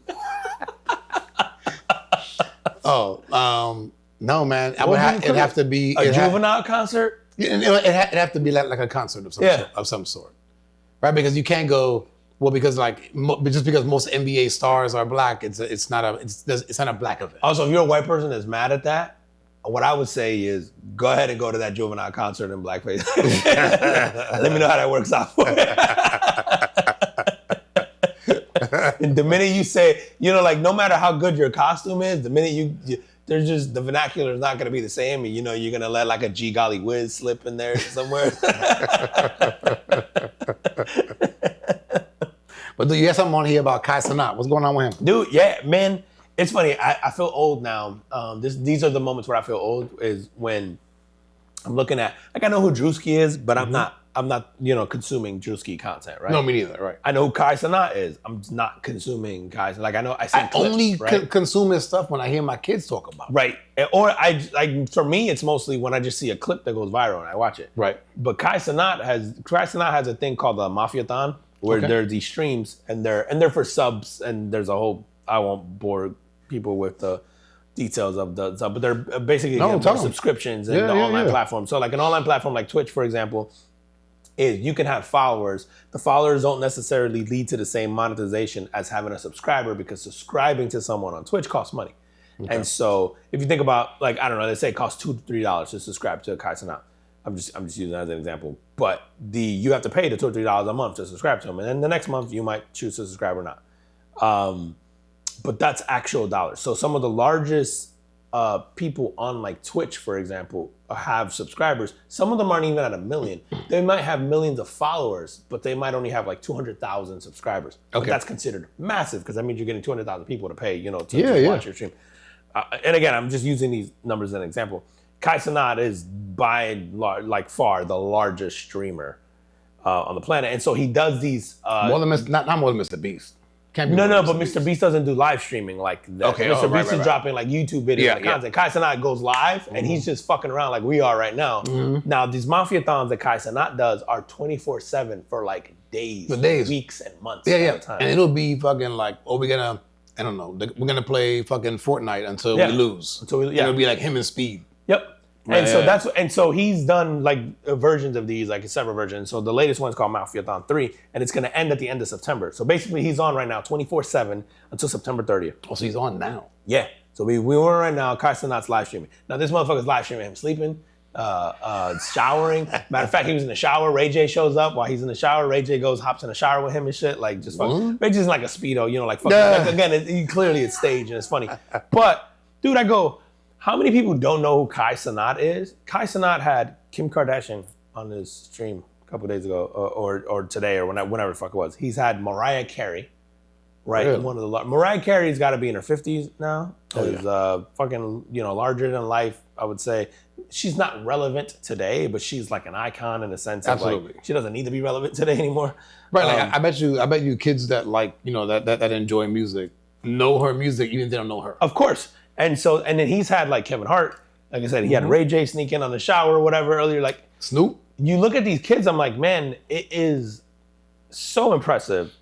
No, man. It'd have to be a Juvenile concert. It'd have to be like a concert of some sort, right? Because you can't go. Well, because just because most NBA stars are black, it's not a black event. Also, if you're a white person that's mad at that, what I would say is go ahead and go to that Juvenile concert in blackface. Let me know how that works out for you. And the minute you say, like no matter how good your costume is, the minute you there's just the vernacular is not going to be the same, and you're going to let like a G golly whiz slip in there somewhere. But do you have something on here about Kai Cenat? What's going on with him? Dude, yeah, man. It's funny. I feel old now. These are the moments where I feel old is when I'm looking at, like, I know who Druski is, but I'm not consuming Druski content, right? No, me neither, right. I know who Kai Cenat is. I'm not consuming Kai. Like, I see clips, only right? consume his stuff when I hear my kids talk about it. Right. Or for me, it's mostly when I just see a clip that goes viral and I watch it. Right. But Kai Cenat has a thing called the Mafiathon, where there's these streams and they're for subs, and there's a whole, I won't bore people with the details of the sub, but they're basically subscriptions in the online platform. So like an online platform like Twitch, for example, is you can have followers. The followers don't necessarily lead to the same monetization as having a subscriber, because subscribing to someone on Twitch costs money. Okay. And so if you think about, like, I don't know, let's say it costs $2 to $3 to subscribe to Kai Cenat. I'm just using that as an example. But you have to pay the $2 or $3 a month to subscribe to them. And then the next month you might choose to subscribe or not. But that's actual dollars. So some of the largest people on like Twitch, for example, have subscribers. Some of them aren't even at 1 million. They might have millions of followers, but they might only have like 200,000 subscribers. Okay. But that's considered massive, because that means you're getting 200,000 people to pay, to watch your stream. And again, I'm just using these numbers as an example. Kai Cenat is by far the largest streamer on the planet, and so he does these. More than not more than Mr. Beast. But Mr. Beast doesn't do live streaming like that. Okay, Mr. Beast is dropping like YouTube videos and content. Kai Cenat goes live, and he's just fucking around like we are right now. Mm-hmm. Now, these Mafiathons that Kai Cenat does are 24/7 for like days, weeks, and months at a time. And it'll be fucking like, we're gonna play fucking Fortnite until we lose. It'll be like him and Speed. Yep. And so he's done like versions of these, like several versions. So the latest one's called Mafiathon 3, and it's going to end at the end of September. So basically he's on right now 24/7 until September 30th. Oh, so he's on now. Yeah. So we were right now, Kai Cenat's live streaming. Now this motherfucker's live streaming him sleeping, showering. Matter of fact, he was in the shower. Ray J shows up while he's in the shower. Ray J hops in the shower with him and shit. Like just fucking, Ray J's like a Speedo, like fucking, like, again, clearly it's staged and it's funny. But dude, I go, how many people don't know who Kai Cenat is? Kai Cenat had Kim Kardashian on his stream a couple days ago, or today, or whenever the fuck it was. He's had Mariah Carey, right? Really? One of the Mariah Carey's got to be in her 50s now. Fucking larger than life, I would say. She's not relevant today, but she's like an icon in the sense of like she doesn't need to be relevant today anymore. Right? Like I bet you kids that like that enjoy music know her music even if they don't know her. Of course. And then he's had like Kevin Hart, like I said, he had Ray J sneak in on the shower or whatever earlier. Like Snoop. You look at these kids, I'm like, man, it is so impressive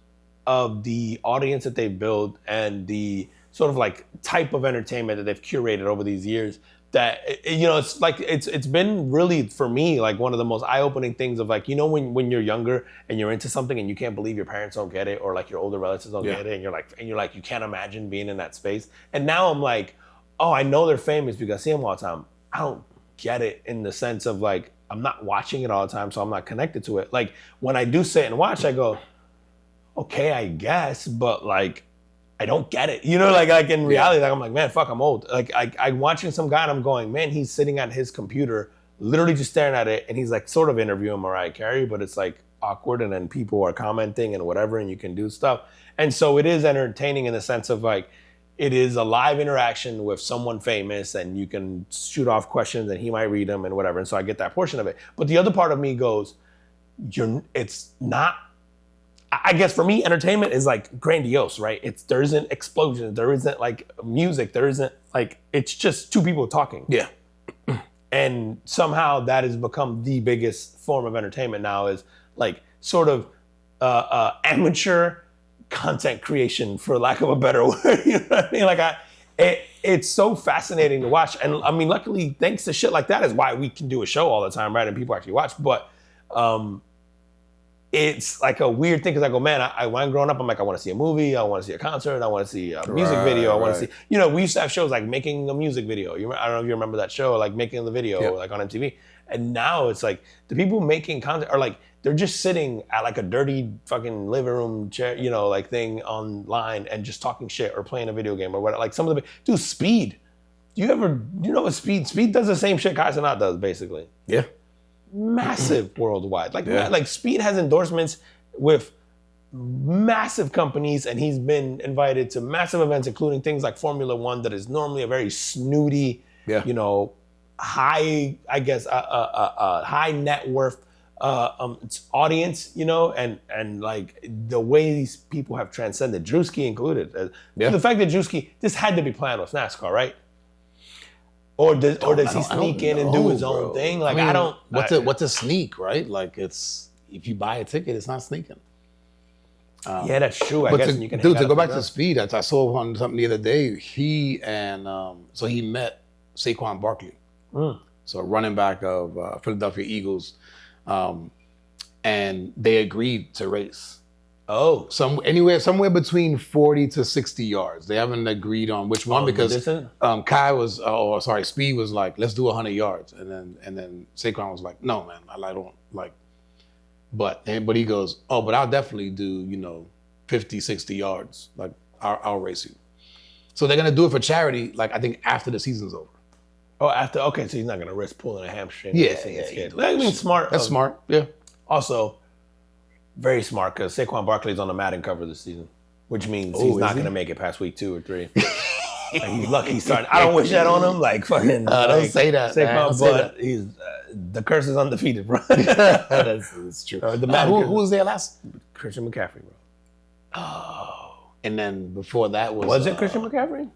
of the audience that they build and the sort of like type of entertainment that they've curated over these years. That it's like it's been really for me like one of the most eye-opening things of like when you're younger and you're into something and you can't believe your parents don't get it or like your older relatives don't get it and you're like you can't imagine being in that space. And now I'm like, oh, I know they're famous because I see them all the time. I don't get it in the sense of like I'm not watching it all the time, so I'm not connected to it. Like when I do sit and watch, I go, okay, I guess, but like I don't get it. Like in reality, like I'm like, man, fuck, I'm old. Like I'm watching some guy and I'm going, man, he's sitting at his computer, literally just staring at it, and he's like sort of interviewing Mariah Carey, but it's like awkward, and then people are commenting and whatever, and you can do stuff. And so it is entertaining in the sense of like, it is a live interaction with someone famous, and you can shoot off questions and he might read them and whatever. And so I get that portion of it. But the other part of me goes, it's not, I guess for me, entertainment is like grandiose, right? There isn't explosions, there isn't like music, there isn't like, it's just two people talking. Yeah. And somehow that has become the biggest form of entertainment now, is like sort of amateur content creation, for lack of a better word. You know what I mean? Like it's so fascinating to watch. And I mean, luckily, thanks to shit like that is why we can do a show all the time, right? And people actually watch. But it's like a weird thing because I go, man, when I'm growing up, I'm like, I want to see a movie, I want to see a concert, I want to see a music video, I want to see, you know, we used to have shows like making a music video. I don't know if you remember that show, like making the video, like on MTV. And now it's like the people making content are like, they're just sitting at like a dirty fucking living room chair, you know, like thing online and just talking shit or playing a video game or whatever. Like some of the, dude, Speed. You know what Speed does the same shit Kai Cenat does, basically. Yeah. Massive worldwide. Like Speed has endorsements with massive companies and he's been invited to massive events, including things like Formula One that is normally a very snooty, you know, high, I guess, high net worth audience, you know, and like the way these people have transcended, Druski included. The fact that Druski, this had to be planned with NASCAR, right? Or does he sneak in and do his own thing? Like, I mean, what's a sneak, right? Like, it's, if you buy a ticket, it's not sneaking. Yeah, that's true. I guess you can. Dude, to go back to Speed, I saw on something the other day. He and so he met Saquon Barkley, so a running back of Philadelphia Eagles, and they agreed to race. Oh, somewhere between 40 to 60 yards. They haven't agreed on which one because Speed was like, let's do 100 yards, and then Saquon was like, no, man, I don't like. But he goes, oh, but I'll definitely do, you know, 50, 60 yards. Like I'll race you. So they're gonna do it for charity. Like I think after the season's over. Oh, okay, so he's not gonna risk pulling a hamstring. Yeah. I mean, smart. That's smart. Yeah. Also, very smart because Saquon Barkley's on the Madden cover this season, which means he's not going to make it past week 2 or 3. Like, he's lucky he's starting. I don't wish that on him. Like fucking. Don't say that. Saquon, but he's the curse is undefeated, bro. That's true. Who was there last? Christian McCaffrey, bro. Oh, and then before that was it Christian McCaffrey?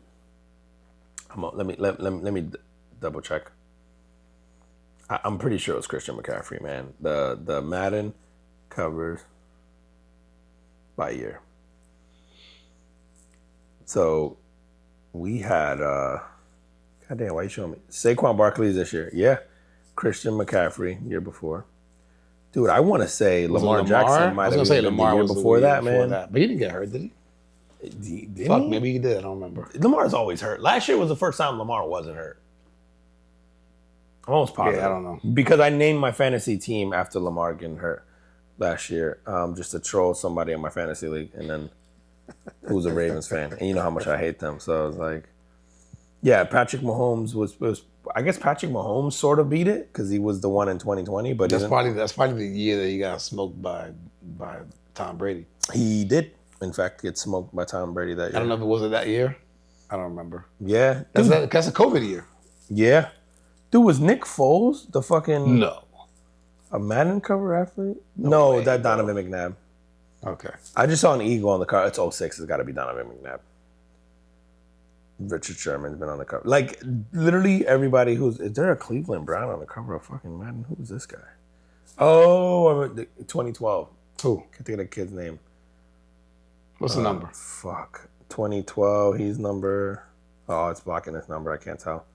Come on, let me double check. I'm pretty sure it was Christian McCaffrey, man. The Madden covers by year. So we had goddamn, why you showing me? Saquon Barkley's this year. Yeah. Christian McCaffrey year before. Dude, I want to say Lamar Jackson might have been Lamar the year before that, man. But he didn't get hurt, did he? Maybe he did. I don't remember. Lamar's always hurt. Last year was the first time Lamar wasn't hurt. I'm almost positive. Yeah, I don't know. Because I named my fantasy team after Lamar getting hurt last year, just to troll somebody in my fantasy league, and then who's a Ravens fan, and you know how much I hate them. So I was like, yeah, Patrick Mahomes was I guess Patrick Mahomes sort of beat it because he was the one in 2020, but that's probably the year that he got smoked by Tom Brady. He did, in fact, get smoked by Tom Brady that year. I don't know if it was that year. I don't remember. Yeah, that's a COVID year. Yeah, dude, was Nick Foles the fucking a Madden cover athlete? No, that Donovan McNabb. Okay, I just saw an eagle on the cover. It's 06. It's got to be Donovan McNabb. Richard Sherman's been on the cover. Like, literally everybody is there a Cleveland Brown on the cover of fucking Madden? Who's this guy? Oh, 2012. Who? Can't think of the kid's name. What's the number? Fuck. 2012, he's number... Oh, it's blocking this number. I can't tell.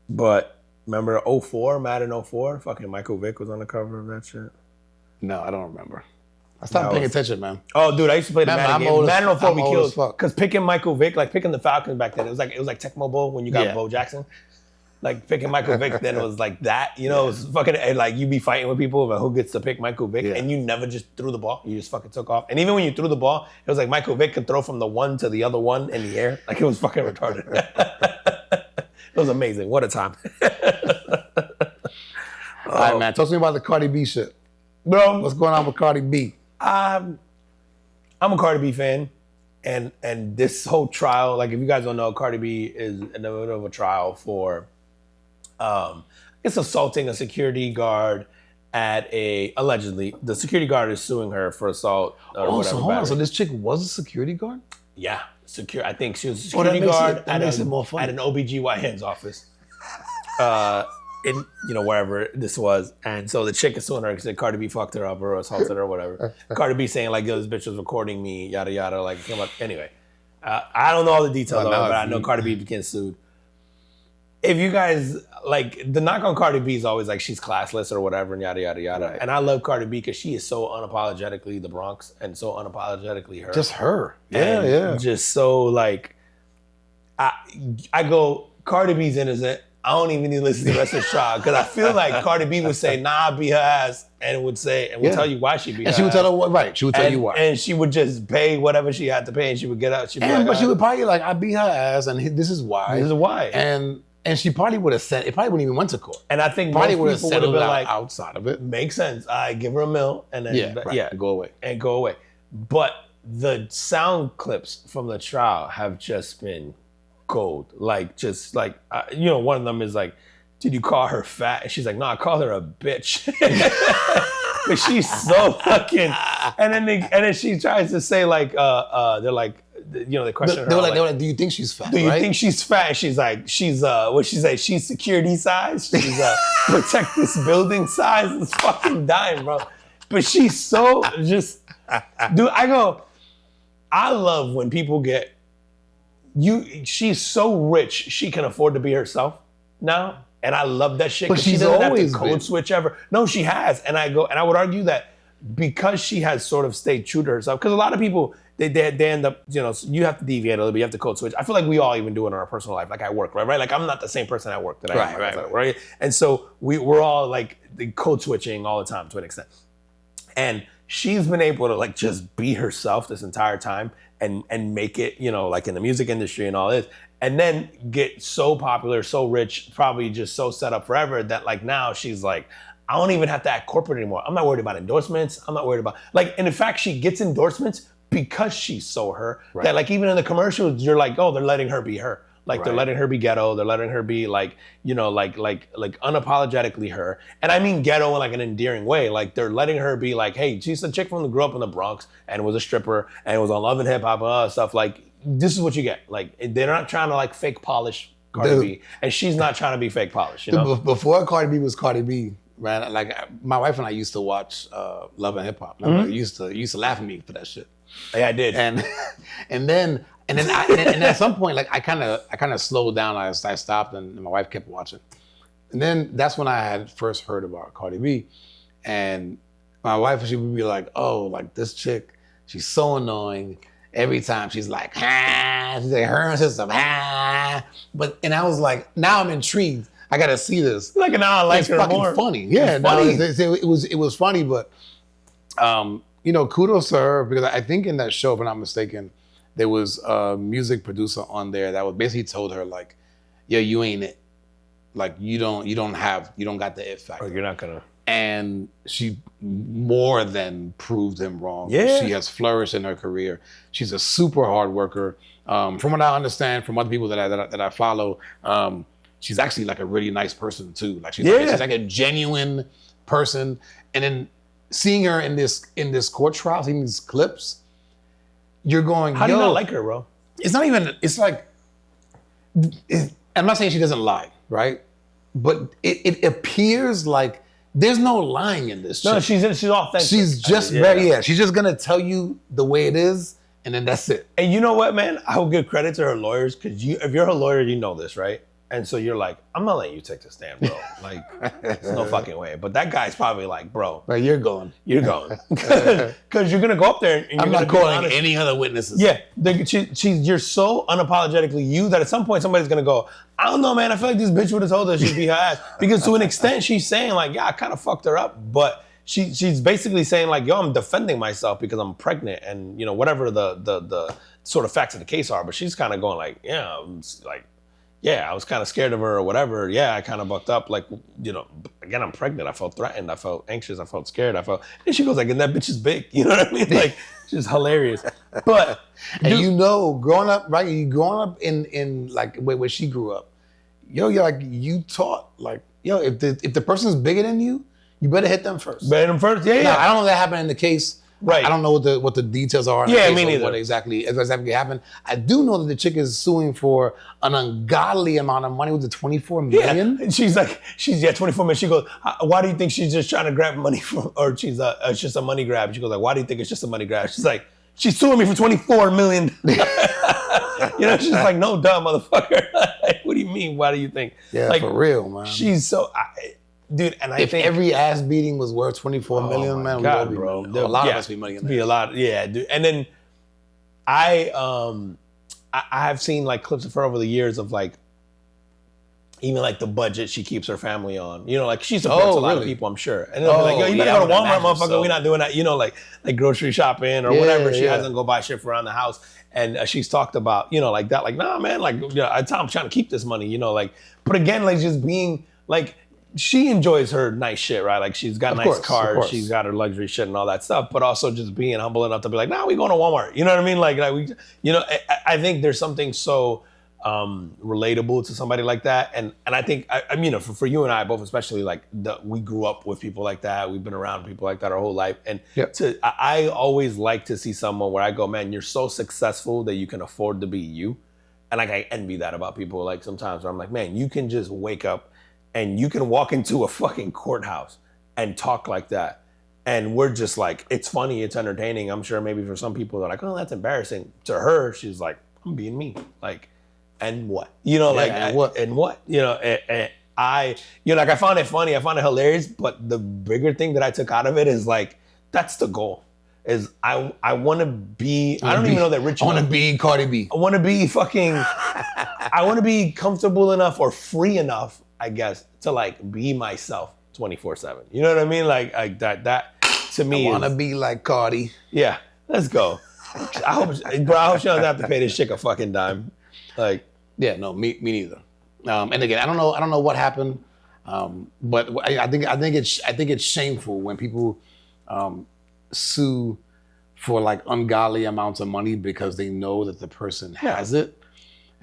But, remember 04, Madden 04? Fucking Michael Vick was on the cover of that shit. No, I don't remember. I stopped paying attention, man. Oh, dude, I used to play the Madden game. Madden 04 we killed. Because picking Michael Vick, like picking the Falcons back then, it was like Tecmo Bowl when you got Bo Jackson. Like picking Michael Vick then it was like that. You know, it was fucking, like you be fighting with people about who gets to pick Michael Vick, and you never just threw the ball. You just fucking took off. And even when you threw the ball, it was like Michael Vick could throw from the one to the other one in the air. Like it was fucking retarded. It was amazing. What a time. All right, man. Talk to me about the Cardi B shit. Bro. What's going on with Cardi B? I'm a Cardi B fan, and this whole trial, like if you guys don't know, Cardi B is in the middle of a trial for, it's assaulting a security guard allegedly, the security guard is suing her for assault. So hold on, so this chick was a security guard? Yeah, I think she was a security guard at an OBGYN's office. in wherever this was, and so the chick is suing her because Cardi B fucked her up or assaulted her or whatever. Cardi B saying like, yo, this bitch was recording me, yada yada. Like, anyway, I don't know all the details of it, but I know Cardi B getting sued. If you guys like, the knock on Cardi B is always like she's classless or whatever and yada yada yada. Right. And I love Cardi B because she is so unapologetically the Bronx and so unapologetically her. Just her. Yeah. Just so like, I go, Cardi B's innocent. I don't even need to listen to the rest of the trial because I feel like Cardi B would say, nah, beat her ass, and would tell you why she beat her ass. And she would tell her what, right. She would tell you why. And she would just pay whatever she had to pay and she would get out. But she would probably like, I beat her ass and this is why. This is why. And she probably would have said, it probably wouldn't even went to court. And I think probably most people would have been like, outside of it. Makes sense. I give her a mill and then, go away. And go away. But the sound clips from the trial have just been gold. Like, just like, one of them is like, did you call her fat? And she's like, no, I called her a bitch. But she's so fucking. And then she tries to say like, they're like, the question. They were like, do you think she's fat? Do you think she's fat? And she's like, what she say? She's security size. She's protect this building size. It's fucking dying, bro. But she's so just, dude. I love when people get she's so rich she can afford to be herself now. And I love that shit. But she doesn't have to code been. switch ever. No, she has. And I would argue that because she has sort of stayed true to herself, because a lot of people, they end up, you have to deviate a little bit, you have to code switch. I feel like we all even do it in our personal life, like at work, right? Like I'm not the same person at work that I am. Right? And so we're all like code switching all the time to an extent. And she's been able to like just be herself this entire time and make it, like in the music industry and all this. And then get so popular, so rich, probably just so set up forever that like now she's like, I don't even have to act corporate anymore. I'm not worried about endorsements. I'm not worried about and in fact, she gets endorsements because she's so her. Right. That like even in the commercials, you're like, oh, they're letting her be her. Like they're letting her be ghetto. They're letting her be like, like unapologetically her. And I mean ghetto in like an endearing way. Like they're letting her be like, hey, she's a chick from grew up in the Bronx and was a stripper and was on Love and Hip Hop and all that stuff. Like this is what you get. Like they're not trying to like fake polish Cardi B, and she's not trying to be fake polish. Before Cardi B was Cardi B, right? Like my wife and I used to watch Love and Hip Hop. Mm-hmm. used to laugh at me for that shit. Yeah, I did. And then at some point, like I kind of slowed down. I stopped, and my wife kept watching. And then that's when I had first heard about Cardi B, and my wife, she would be like, "Oh, like this chick, she's so annoying. Every time she's like, she's like her and sister, and I was like, now I'm intrigued. I gotta see this. Like now I like her more. It's funny, yeah. It was funny, but kudos to her because I think in that show, if I'm not mistaken, there was a music producer on there that was basically told her like, "Yo, you ain't it. Like you don't got the it factor. Oh, you're not gonna." And she more than proved him wrong. Yeah. She has flourished in her career. She's a super hard worker. From what I understand from other people that I follow, she's actually like a really nice person too. Like she's like a genuine person. And then seeing her in this court trial, seeing these clips, you're going, how do you not like her, bro? It's not even, it's like, I'm not saying she doesn't lie, right? But it appears like there's no lying in this. No, she's authentic. She's just she's just gonna tell you the way it is, and then that's it. And you know what, man? I will give credit to her lawyers because if you're her lawyer, you know this, right? And so you're like, I'm not letting you take the stand, bro. Like, there's no fucking way. But that guy's probably like, bro. But you're going. You're going. Because you're going to go up there and you're I'm not calling any other witnesses. Yeah. You're so unapologetically you that at some point somebody's going to go, I don't know, man. I feel like this bitch would have told her she'd beat her ass. Because to an extent, she's saying like, yeah, I kind of fucked her up. But she's basically saying like, yo, I'm defending myself because I'm pregnant. And, whatever the sort of facts of the case are. But she's kind of going like, yeah, I was kind of scared of her or whatever. Yeah, I kind of bucked up. Like, again, I'm pregnant. I felt threatened. I felt anxious. I felt scared. And she goes like, and that bitch is big. You know what I mean? Like, she's hilarious. But, and growing up, right? You growing up in like where she grew up, you're like, you taught like, if the person's bigger than you, you better hit them first. Yeah. Now, I don't know if that happened in the case Right. I don't know what the details are. Yeah, me me neither. What exactly happened? I do know that the chick is suing for an ungodly amount of money. Was it 24 million? Yeah. And she's 24 million. She goes, why do you think she's just trying to grab money from, or she's it's just a money grab? She goes like, why do you think it's just a money grab? She's like, she's suing me for 24 million. She's like, no, dumb motherfucker. Like, what do you mean? Why do you think? Yeah, like, for real, man. She's so, dude. And I think every ass beating was worth 24 million, man, God, we'd bro. a lot of us be millionaires. Be a lot, yeah, dude. And then I have seen like clips of her over the years of like, even like the budget she keeps her family on. Like she supports a lot of people, I'm sure. And they'll be like, yo, you better go to Walmart, motherfucker. So. We're not doing that. Like grocery shopping or whatever. She hasn't go buy shit for around the house. And she's talked about, like that, like, nah, man, like, I'm trying to keep this money, but again, like just being like, she enjoys her nice shit, right? Like she's got nice cars, she's got her luxury shit and all that stuff, but also just being humble enough to be like, nah, we going to Walmart. You know what I mean? Like we, I think there's something so relatable to somebody like that. And I think, for you and I both, especially like we grew up with people like that. We've been around people like that our whole life. And I always like to see someone where I go, man, you're so successful that you can afford to be you. And like, I envy that about people. Like sometimes where I'm like, man, you can just wake up and you can walk into a fucking courthouse and talk like that. And we're just like, it's funny, it's entertaining. I'm sure maybe for some people they're like, oh, that's embarrassing. To her, she's like, I'm being me. Like, and what? And what? And I found it funny, I found it hilarious, but the bigger thing that I took out of it is like, that's the goal. Is I want to be, I don't even know that rich enough. I want to be Cardi B. I want to be I want to be comfortable enough or free enough, I guess, to like be myself 24/7. You know what I mean? Like that to me I want to be like Cardi. Yeah, let's go. I hope she doesn't have to pay this chick a fucking dime. Like, yeah, no, me neither. And again, I don't know what happened, but I think it's shameful when people sue for like ungodly amounts of money because they know that the person has it,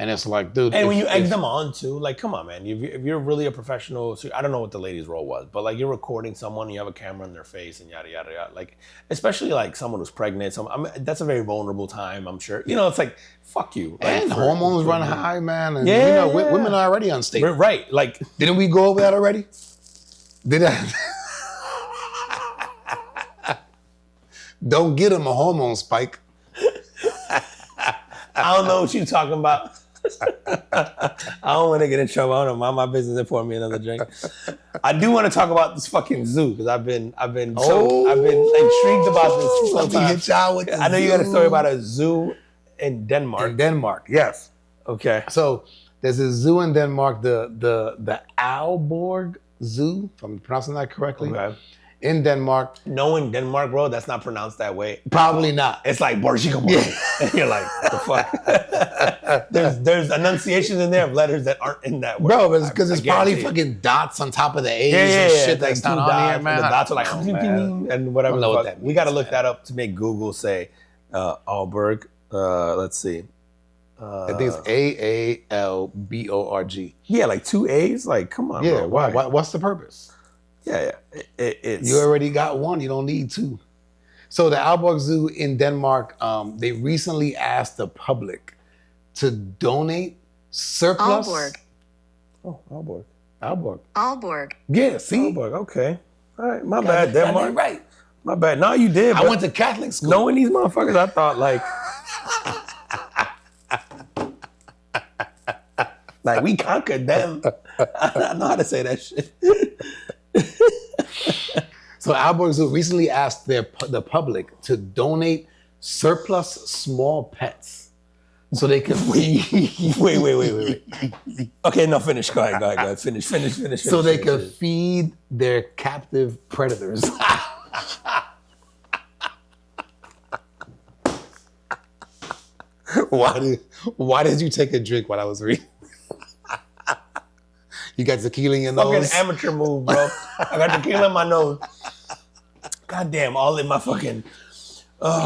and it's like, dude. And when you egg them on too, like, come on, man. If you're really a professional, so I don't know what the lady's role was, but like you're recording someone, you have a camera in their face, and yada yada yada. Like, especially like someone who's pregnant, that's a very vulnerable time. I'm sure. It's like, fuck you. Like, and hormones run high, man. And women are already unstable. Right. Like, didn't we go over that already? Did I? Don't get him a hormone spike. I don't know what you're talking about. I don't want to get in trouble. I don't know. Mind my business and pour me another drink. I do want to talk about this fucking zoo because I've been intrigued about this. I know you got a story about a zoo in Denmark. In Denmark, yes. Okay. So there's a zoo in Denmark, the Aalborg Zoo, if I'm pronouncing that correctly. Okay. In Denmark. Knowing Denmark, bro, that's not pronounced that way. Probably not. It's like Borshika. And you're like, what the fuck? there's enunciations in there of letters that aren't in that word. Bro, because it's probably fucking dots on top of the A's and shit that's not on here, man. The dots are like, and whatever. I don't know what that means. We got to look that up to make Google say Aalborg. Let's see. I think it's Aalborg. Yeah, like 2 A's? Like, come on, bro. Why? What's the purpose? Yeah. It's... You already got one. You don't need two. So the Aalborg Zoo in Denmark, they recently asked the public to donate surplus. Aalborg. Oh, Aalborg. Aalborg. Yeah, see? Aalborg, okay. All right, my bad, Denmark. Right. My bad. No, you did. I went to Catholic school. Knowing these motherfuckers, I thought like... like, we conquered them. I know how to say that shit. So Aalborg Zoo recently asked the public to donate surplus small pets so they could feed. Wait. Okay, no, finish. Go ahead. Finish. So they could feed their captive predators. Why did you take a drink while I was reading? You got tequila in your nose? Fucking amateur move, bro. I got tequila in my nose. Goddamn, all in my fucking...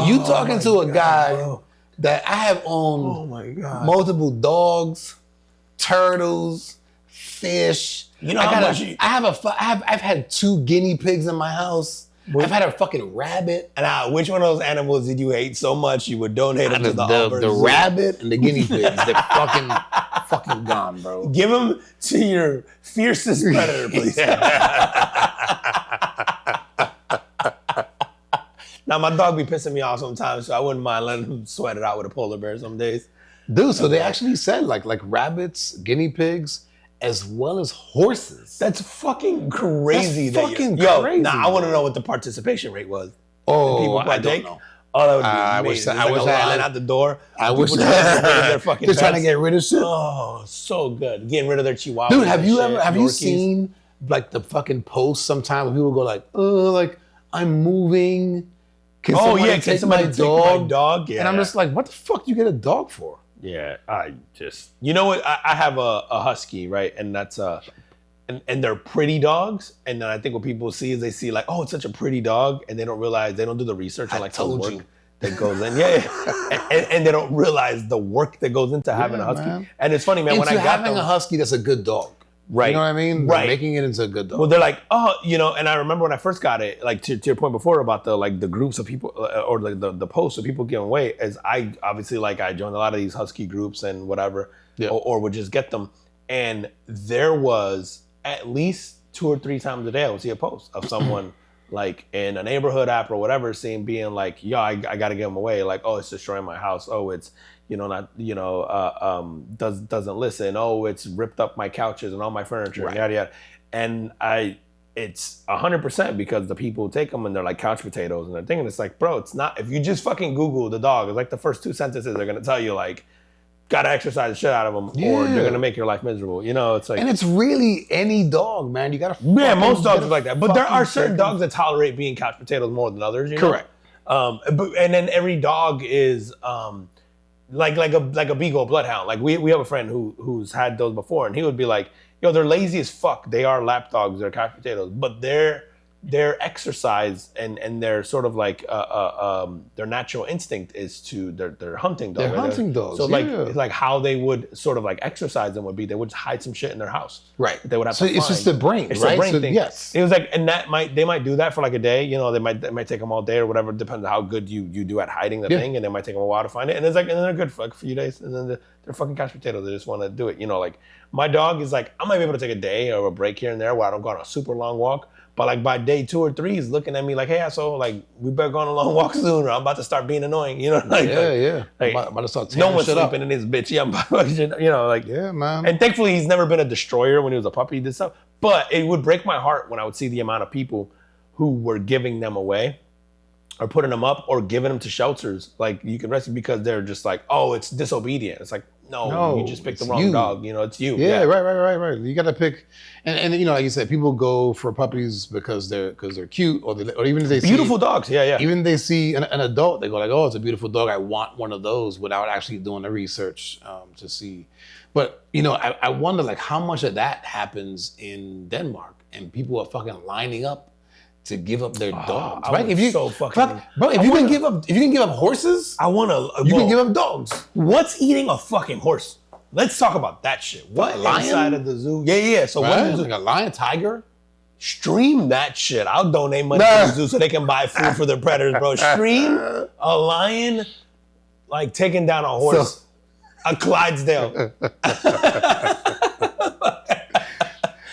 you talking to a guy that I have owned multiple dogs, turtles, fish. You know how much... I've had 2 guinea pigs in my house. I've had a fucking rabbit. And which one of those animals did you hate so much you would donate them to the Auburn The Zoo? rabbit and the guinea pigs. They're fucking gone, bro. Give them to your fiercest predator, please. Now, my dog be pissing me off sometimes, so I wouldn't mind letting him sweat it out with a polar bear some days. Dude, so they actually said like rabbits, guinea pigs, as well as horses. That's fucking crazy. That's fucking crazy. Now I want to know what the participation rate was. Oh, I don't know. Oh, that would be amazing. I wish I had out the door. I wish People trying to get rid of their fucking just trying to pets. get rid of shit. Oh, so good. Getting rid of their chihuahuas. Dude, have you Yorkies. seen like the fucking posts sometimes when people go like, like I'm moving. Can somebody take my dog? Yeah. And I'm just like, what the fuck do you get a dog for? Yeah, you know what? I have a husky, right? And that's and they're pretty dogs. And then I think what people see is they see like, oh, it's such a pretty dog, and they don't realize, they don't do the research on like the work that goes in. And they don't realize the work that goes into having a husky. Man. And it's funny, man. When I got having a husky, that's a good dog. Right. You know what I mean? Right. Making it into a good dog. Well, they're like, oh, and I remember when I first got it, like to your point before about the groups of people or like the posts of people giving away, as I obviously I joined a lot of these husky groups and whatever, or would just get them. And there was at least 2 or 3 times a day I would see a post of someone like in a neighborhood app or whatever, being like, yo, I got to give them away. Like, oh, it's destroying my house. Oh, it's, doesn't listen. Oh, it's ripped up my couches and all my furniture, yada, yada. And it's 100% because the people take them and they're like couch potatoes and they're thinking, it's like, bro, it's not, if you just fucking Google the dog, it's like the first 2 sentences they're going to tell you like, gotta exercise the shit out of them or they're going to make your life miserable. It's like. And it's really any dog, man. You got to. Yeah, most dogs are like that. But there are certain dogs that tolerate being couch potatoes more than others, Correct. And then every dog is, like a beagle bloodhound. Like we have a friend who's had those before, and he would be like, yo, they're lazy as fuck. They are lap dogs, they're couch potatoes, but their exercise and their sort of like their natural instinct is to they're hunting dogs. They're hunting dogs. So like how they would sort of like exercise them would be they would hide some shit in their house. Right. They would have so to it's find. just the brain, It's right? a brain so, thing. Yes. It was like, and they might do that for like a day. They might take them all day or whatever. Depends on how good you do at hiding the thing, and they might take them a while to find it. And it's like, and then they're good for like a few days, and then they're fucking couch potatoes. They just want to do it. Like my dog is like, I might be able to take a day or a break here and there where I don't go on a super long walk. But like by day 2 or 3, he's looking at me like, hey, asshole, like we better go on a long walk soon, or I'm about to start being annoying. Like, I'm about to start no one's shit sleeping up. in this bitch. Yeah, like Yeah, man. And thankfully, he's never been a destroyer when he was a puppy. He did stuff, but it would break my heart when I would see the amount of people who were giving them away, or putting them up, or giving them to shelters. Like you can rescue because they're just like, oh, it's disobedient. It's like, no, you just picked the wrong dog. It's you. Yeah, right. You got to pick, and like you said, people go for puppies because they're cute, or even if they see beautiful dogs. Yeah. Even if they see an adult, they go like, oh, it's a beautiful dog. I want one of those, without actually doing the research to see. But I wonder like how much of that happens in Denmark, and people are fucking lining up to give up their dogs, right? If you can give up horses, you can give up dogs. What's eating a fucking horse? Let's talk about that shit. What lion? Inside of the zoo? Yeah. So right? what Like a lion, tiger? Stream that shit. I'll donate money to the zoo so they can buy food for their predators, bro. Stream a lion like taking down a horse, a Clydesdale.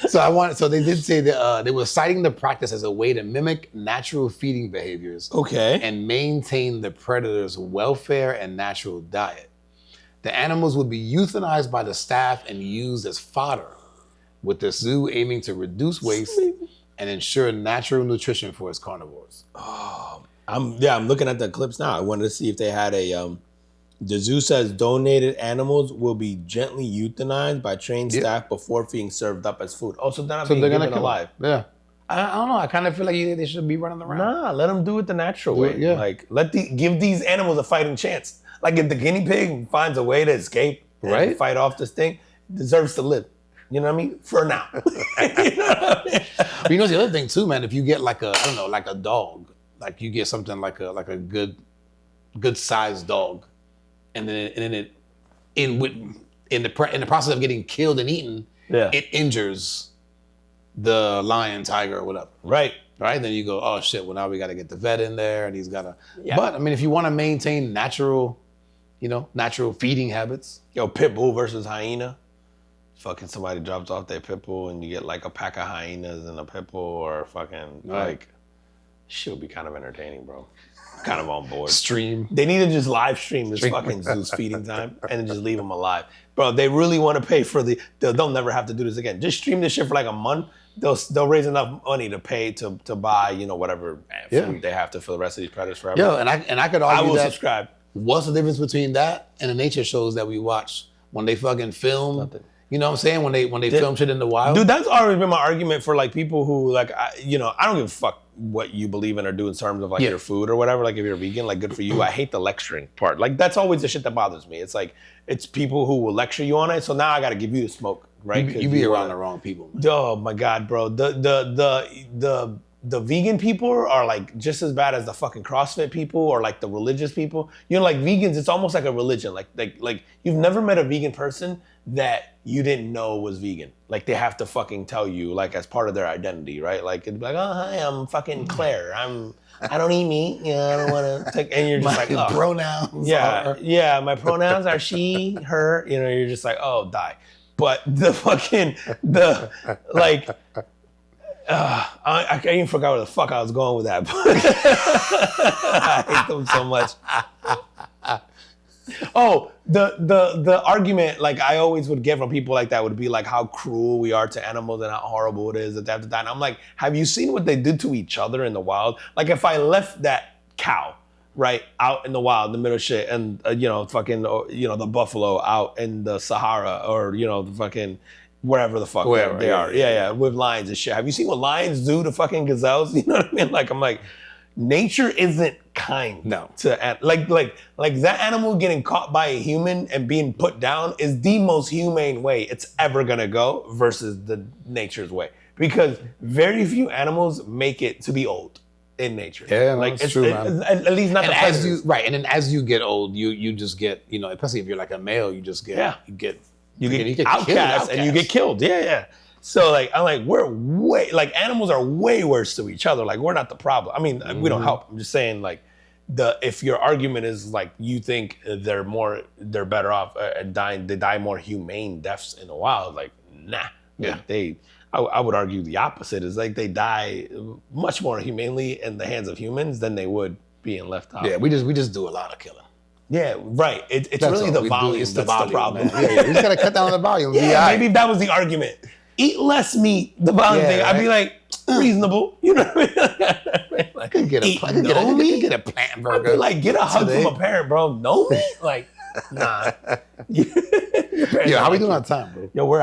So they did say that they were citing the practice as a way to mimic natural feeding behaviors, and maintain the predator's welfare and natural diet. The animals would be euthanized by the staff and used as fodder, with the zoo aiming to reduce waste and ensure natural nutrition for its carnivores. I'm looking at the clips now. I wanted to see if they had a. The zoo says donated animals will be gently euthanized by trained staff before being served up as food. Oh, so they're not being given alive. Yeah. I don't know. I kind of feel like they should be running around. Nah, let them do it the natural way. Yeah. Like, give these animals a fighting chance. Like, if the guinea pig finds a way to escape and fight off this thing, it deserves to live. You know what I mean? For now. You know what I mean? But the other thing too, man, if you get like a dog, like you get something like a good sized dog, and then in the process of getting killed and eaten, it injures the lion, tiger, or whatever. Right. right? Then you go, oh shit, well now we got to get the vet in there and he's got to, Yeah. but I mean, if you want to maintain natural feeding habits. Yo, pit bull versus hyena. Fucking somebody drops off their pit bull and you get like a pack of hyenas and a pit bull or fucking like, shit would be kind of entertaining, bro. Kind of on board. Stream. They need to just live stream this fucking Zeus feeding time and then just leave them alive. Bro, they really want to pay for they'll never have to do this again. Just stream this shit for like a month. They'll raise enough money to pay to buy, whatever food they have to for the rest of these predators forever. Yo, and I could argue I will that subscribe. What's the difference between that and the nature shows that we watch when they fucking film? Nothing. You know what I'm saying? When they film shit in the wild. Dude, that's always been my argument for like people who like, I don't give a fuck what you believe in or do in terms of like your food or whatever. Like if you're vegan, like good for you. I hate the lecturing part. Like that's always the shit that bothers me. It's like, it's people who will lecture you on it. So now I got to give you the smoke, right? You be around the wrong people, man. Oh my God, bro. The vegan people are like just as bad as the fucking CrossFit people or like the religious people. Like vegans, it's almost like a religion. Like you've never met a vegan person that you didn't know was vegan. Like they have to fucking tell you like as part of their identity, right? Like it'd be like, oh hi, I'm fucking Claire. I don't eat meat. I don't want to take. And you're just like, oh. Pronouns. Yeah. My pronouns are she, her. You're just like, oh, die. But I even forgot where the fuck I was going with that. I hate them so much. Oh, the argument like I always would get from people like that would be like how cruel we are to animals and how horrible it is that they have to die. And I'm like, have you seen what they did to each other in the wild? Like if I left that cow right out in the wild, in the middle of shit, and the buffalo out in the Sahara or the fucking wherever the fuck they are. Yeah, with lions and shit. Have you seen what lions do to fucking gazelles? You know what I mean? Like I'm like, nature isn't kind to like that animal getting caught by a human and being put down is the most humane way it's ever gonna go versus the nature's way, because very few animals make it to be old in nature. Yeah, like it's true, man. At least not. And then as you get old, you just get especially if you're like a male, you just get you get outcast and you get killed. Yeah. So like I'm like we're way like animals are way worse to each other. Like we're not the problem. I mean we don't help. I'm just saying like if your argument is like you think they're better off dying, they die more humane deaths in the wild. Like nah. Yeah. I would argue the opposite is like they die much more humanely in the hands of humans than they would being left out. Yeah, we just do a lot of killing. Yeah, right. It's really the volume that's the problem. Yeah, we just gotta cut down on the volume. Yeah, maybe if that was the argument. Eat less meat, the volume thing. I'd be like, reasonable. You know what I mean? Like, I could get a plant burger. I'd be like, get a hug from a parent, bro. No meat? Like, nah. Yo, how we doing on time, bro? Yo, we're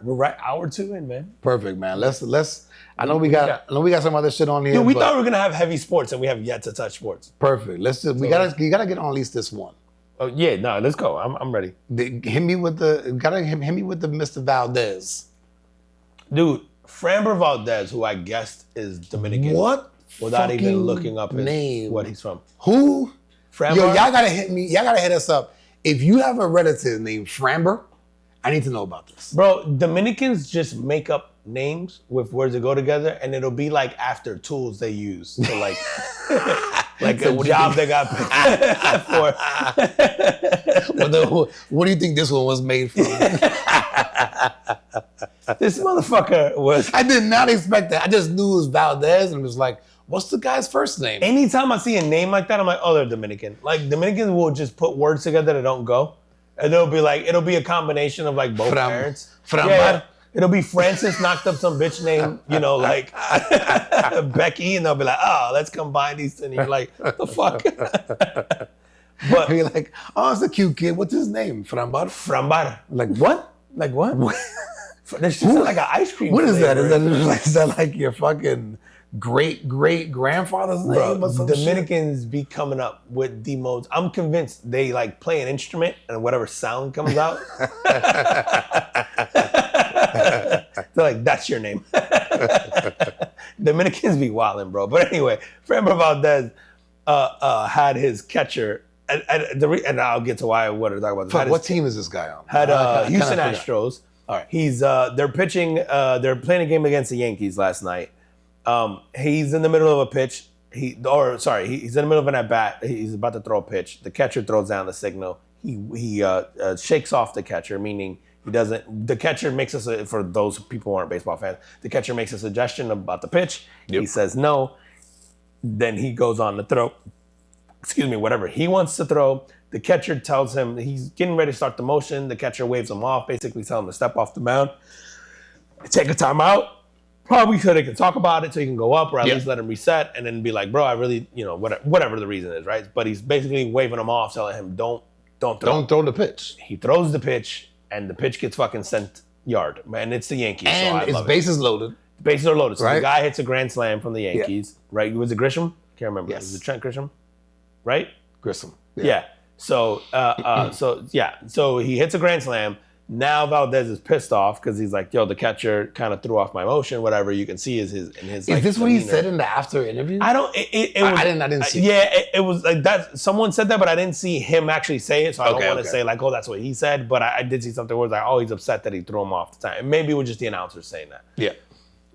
right hour 2 in, man. Perfect, man. Let's I know we got some other shit on here. Dude, we thought we were gonna have heavy sports and we have yet to touch sports. Perfect. You gotta get on at least this one. Oh yeah, no, let's go. I'm ready. Hit me with the Mr. Valdez. Dude, Framber Valdez, who I guessed is Dominican. What? Without even looking up his name. What he's from. Who? Framber? Yo, y'all gotta hit me. Y'all gotta hit us up. If you have a relative named Framber, I need to know about this. Bro, Dominicans just make up names with words that go together, and it'll be like after tools they use to like like a job they got paid for. What do you think this one was made from? This motherfucker was. I did not expect that. I just knew it was Valdez and was like, what's the guy's first name? Anytime I see a name like that, I'm like, oh, they're Dominican. Like Dominicans will just put words together that don't go. And it'll be a combination of like both parents. Yeah. It'll be Francis knocked up some bitch named, like Becky, and they'll be like, oh, let's combine these. And you're like, the fuck? But you're like, oh, it's a cute kid. What's his name? Frambar. Like what? Like what? There's just like an ice cream. What is that? Is that like your fucking great grandfather's name? Bro, or some Dominicans be coming up with the most. I'm convinced they like play an instrument and whatever sound comes out. They're like, that's your name. Dominicans be wildin', bro. But anyway, Framber Valdez had his catcher, and I'll get to why I wanted to talk about this. What team is this guy on? Had Houston Astros. All right. He's they're pitching. They're playing a game against the Yankees last night. He's in the middle of a pitch. He's in the middle of an at bat. He's about to throw a pitch. The catcher throws down the signal. He shakes off the catcher, meaning he doesn't. The catcher makes for those people who aren't baseball fans, the catcher makes a suggestion about the pitch. Yep. He says no. Then he goes on to throw. Whatever he wants to throw. The catcher tells him he's getting ready to start the motion. The catcher waves him off, basically telling him to step off the mound, take a timeout. Probably so they can talk about it so he can go up or at least let him reset and then be like, bro, I really, whatever the reason is, right? But he's basically waving him off, telling him, don't throw. Don't throw the pitch. He throws the pitch and the pitch gets fucking sent yard. Man, it's the Yankees. And so his bases loaded. The bases are loaded. So right? The guy hits a grand slam from the Yankees, right? Was it Grisham? Can't remember. Yes. Was it Trent Grisham? Right? Grissom. Yeah. So he hits a grand slam. Now Valdez is pissed off because he's like, yo, the catcher kind of threw off my motion, whatever. You can see is his Is this what he said in the after interview? I didn't see it. Yeah, it was like that. Someone said that, but I didn't see him actually say it. So I don't want to say like, oh, that's what he said. But I did see something where it's like, oh, he's upset that he threw him off the time. Maybe it was just the announcer saying that. Yeah.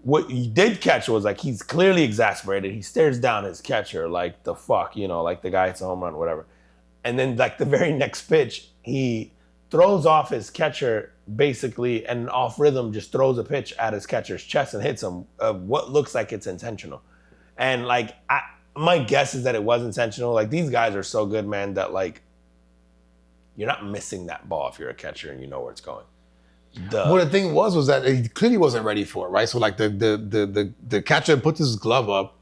What he did catch was like, he's clearly exasperated. He stares down his catcher like the fuck, like the guy hits a home run, whatever. And then like the very next pitch, he throws off his catcher basically and off rhythm just throws a pitch at his catcher's chest and hits him. What looks like it's intentional. And like, my guess is that it was intentional. Like these guys are so good, man, that like, you're not missing that ball if you're a catcher and you know where it's going. Well, the thing was that he clearly wasn't ready for it, right? So like the catcher puts his glove up,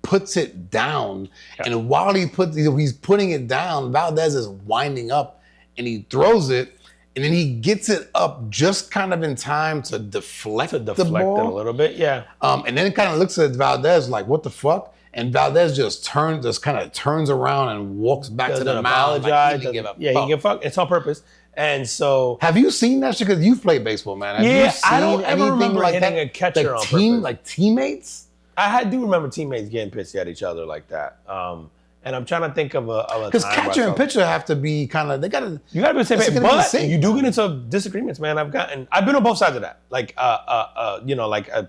puts it down, and while he's putting it down, Valdez is winding up and he throws it, and then he gets it up just kind of in time to deflect the ball. It a little bit, yeah. And then it kind of looks at Valdez like, what the fuck? And Valdez just kind of turns around and walks back to the mound. Apologize. Like he didn't give a fuck. It's on purpose. And so, have you seen that shit? Because you've played baseball, man. Have you seen I don't ever remember like hitting a catcher on purpose. Like teammates? I do remember teammates getting pissed at each other like that. And I'm trying to think of a because catcher and pitcher have to be kind of you gotta be the same page. But you do get into disagreements, man. I've been on both sides of that. Like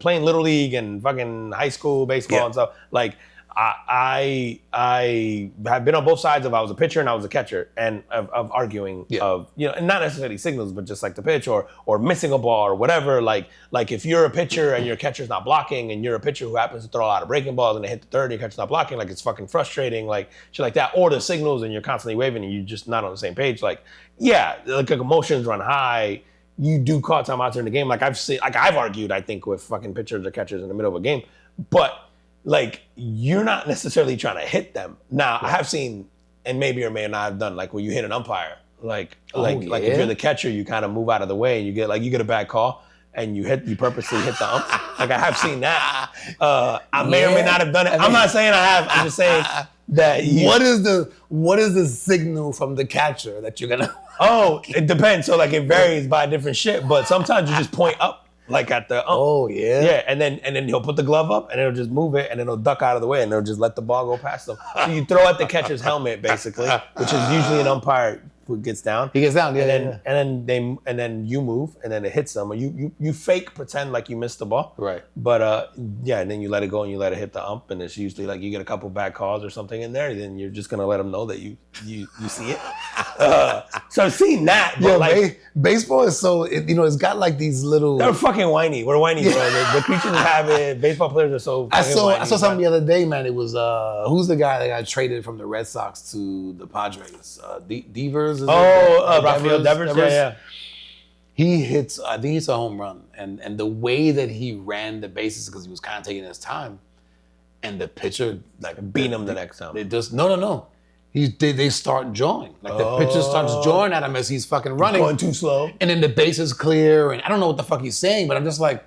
playing little league and fucking high school baseball and stuff. Like I have been on both sides of I was a pitcher and I was a catcher and of arguing of and not necessarily signals but just like the pitch or missing a ball or whatever. Like if you're a pitcher and your catcher's not blocking and you're a pitcher who happens to throw a lot of breaking balls and they hit the third and your catcher's not blocking, like it's fucking frustrating, like shit like that. Or the signals and you're constantly waving and you're just not on the same page. Like emotions run high. You do call timeouts during the game. Like I've argued, I think, with fucking pitchers or catchers in the middle of a game, but like, you're not necessarily trying to hit them. Now, I have seen, and maybe or may not have done, like, where you hit an umpire. Like if you're the catcher, you kind of move out of the way and you get a bad call and you purposely hit the ump. Like, I have seen that. I may or may not have done it. I'm not saying I have. I'm just saying that what is the signal from the catcher that you're gonna? Oh, it depends. So, like, it varies by different shit, but sometimes you just point up. Like at the yeah, and then he'll put the glove up and it'll just move it and it'll duck out of the way and it'll just let the ball go past them. So you throw at the catcher's helmet basically, which is usually an umpire who gets down. He gets down, and then you move and then it hits them. Or you fake pretend like you missed the ball, right? But and then you let it go and you let it hit the ump and it's usually like you get a couple bad calls or something in there. Then you're just gonna let them know that you see it. So I've seen that. But like baseball is so it's got like these little. They're fucking whiny. We're whiny. Bro. The creatures have it. Baseball players are so. I saw something the other day, man. It was who's the guy that got traded from the Red Sox to the Padres? Devers. Rafael Devers. Yeah. He hits. I think he hits a home run, and the way that he ran the bases because he was kind of taking his time, and the pitcher like beat him the next time. They just no. They start jawing. Like the pitcher starts jawing at him as he's fucking running. Going too slow. And then the base is clear. And I don't know what the fuck he's saying, but I'm just like,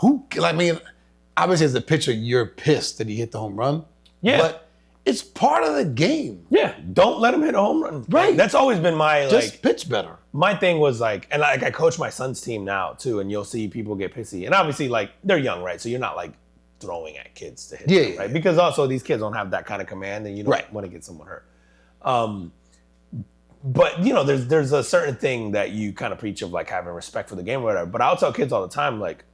obviously as a pitcher, you're pissed that he hit the home run. Yeah. But it's part of the game. Yeah. Don't let him hit a home run. Right. That's always been my, just pitch better. My thing was like, and like I coach my son's team now too, and you'll see people get pissy. And obviously like they're young, right? So you're not like throwing at kids to hit them, right? Because also these kids don't have that kind of command and you don't want to get someone hurt. But there's a certain thing that you kind of preach of like having respect for the game or whatever. But I'll tell kids all the time, like,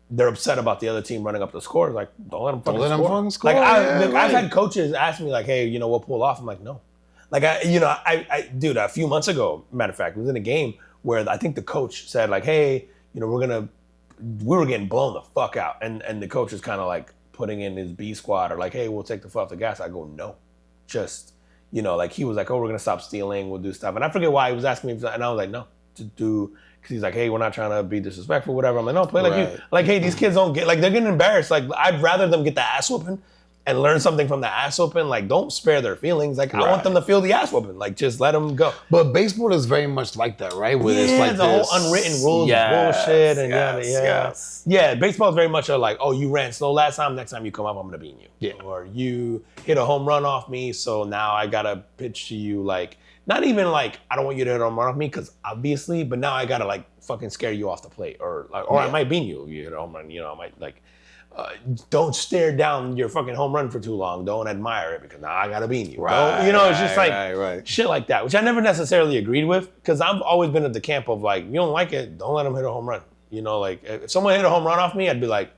they're upset about the other team running up the score. Like, don't let them fucking score. Like, Yeah, I've had coaches ask me like, hey, we'll pull off. I'm like, no. Like, dude, a few months ago, matter of fact, it was in a game where I think the coach said like, hey, we were getting blown the fuck out. And the coach was kind of like putting in his B squad or like, hey, we'll take the foot off the gas. I go, no, just, like he was like, oh, we're going to stop stealing. We'll do stuff. And I forget why he was asking me. And I was like, no, to do. Cause he's like, hey, we're not trying to be disrespectful, whatever. I'm like, no, play like you. Like, hey, these kids don't get, like, they're getting embarrassed. Like, I'd rather them get the ass whooping and learn something from the ass whooping. Like, don't spare their feelings. Like, I want them to feel the ass whooping. Like, just let them go. But baseball is very much like that, right? Where it's like the whole unwritten rules bullshit and yeah. Baseball is very much like, oh, you ran slow last time. Next time you come up, I'm gonna beat you. Yeah. Or you hit a home run off me, so now I gotta pitch to you like. Not even like, I don't want you to hit a home run off me, because obviously, but now I gotta like fucking scare you off the plate, or I might beat you. You hit a home run, I might like, don't stare down your fucking home run for too long. Don't admire it because now I gotta beat you. It's just like shit like that, which I never necessarily agreed with, because I've always been at the camp of like, you don't like it, don't let them hit a home run. Like if someone hit a home run off me, I'd be like,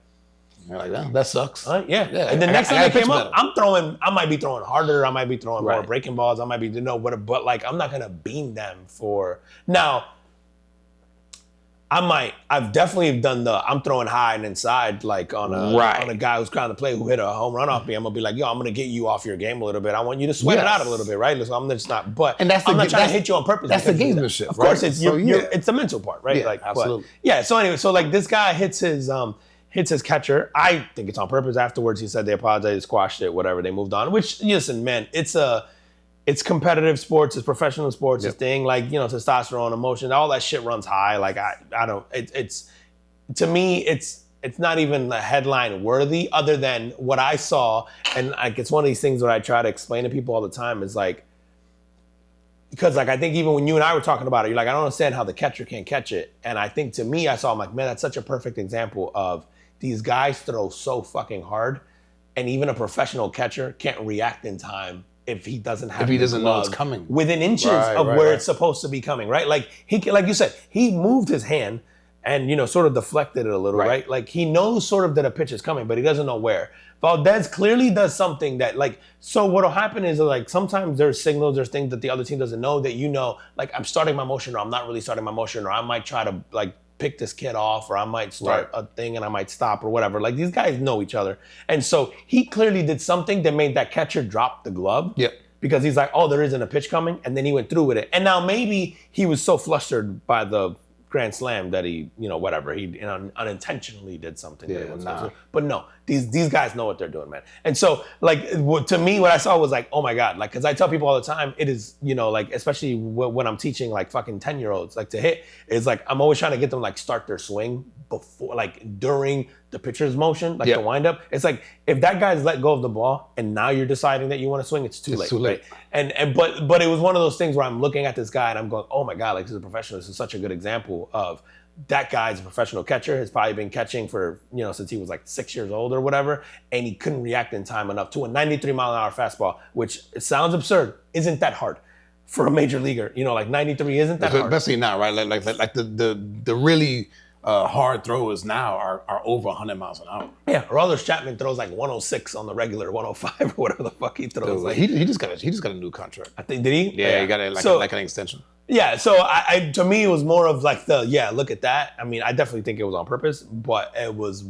like that sucks. Yeah. And the next time they came up, I might be throwing harder. I might be throwing more breaking balls. I might be, but like, I'm not going to beam them for. Now, I've definitely done I'm throwing high and inside, like on a guy who's trying to play who hit a home run off me. I'm going to be like, yo, I'm going to get you off your game a little bit. I want you to sweat it out a little bit, right? So I'm just not, but I'm not trying to hit you on purpose. That's the gamesmanship, Of course, it's the mental part, right? Yeah, like, absolutely. So anyway, so like this guy hits his catcher. I think it's on purpose. Afterwards, he said they apologized, they squashed it, whatever. They moved on. Which, listen, man, it's competitive sports, it's professional sports, it's thing like testosterone, emotion, all that shit runs high. Like I don't. It's to me, it's not even a headline worthy. Other than what I saw, and like it's one of these things that I try to explain to people all the time is like. Because like I think even when you and I were talking about it, you're like, I don't understand how the catcher can't catch it. And I think to me, I'm like, man, that's such a perfect example of these guys throw so fucking hard, and even a professional catcher can't react in time if he doesn't have. If he doesn't know it's coming within inches of where it's supposed to be coming, right? Like like you said, he moved his hand and sort of deflected it a little, right? Like he knows sort of that a pitch is coming, but he doesn't know where. Valdez clearly does something that like, so what'll happen is like sometimes there's signals, there's things that the other team doesn't know that like I'm starting my motion or I'm not really starting my motion, or I might try to like pick this kid off, or I might start a thing and I might stop or whatever. Like these guys know each other. And so he clearly did something that made that catcher drop the glove. Yep. Because he's like, oh, there isn't a pitch coming. And then he went through with it. And now maybe he was so flustered by the grand slam that he, whatever, he unintentionally did something. But no, these guys know what they're doing, man. And so, like, to me, what I saw was like, oh my God, like, because I tell people all the time, it is, like, especially when I'm teaching like fucking 10-year-olds, like to hit, is like, I'm always trying to get them like start their swing before, like during the pitcher's motion, like the wind up. It's like, if that guy's let go of the ball and now you're deciding that you want to swing, it's too late. Right? And but it was one of those things where I'm looking at this guy and I'm going, oh my God, like this is a professional. This is such a good example of that guy's a professional catcher, has probably been catching for, since he was like 6 years old or whatever, and he couldn't react in time enough to a 93-mile-an-hour fastball, which it sounds absurd, isn't that hard for a major leaguer. Like 93 isn't that hard. Especially now, right? Like the really hard throwers now are over 100 miles an hour. Yeah, Aroldis Chapman throws like 106 on the regular, 105 or whatever the fuck he throws. Dude, like, he just got a new contract. I think, did he? Yeah, he got it like an extension. Yeah, so I to me it was more of like look at that. I mean, I definitely think it was on purpose, but it was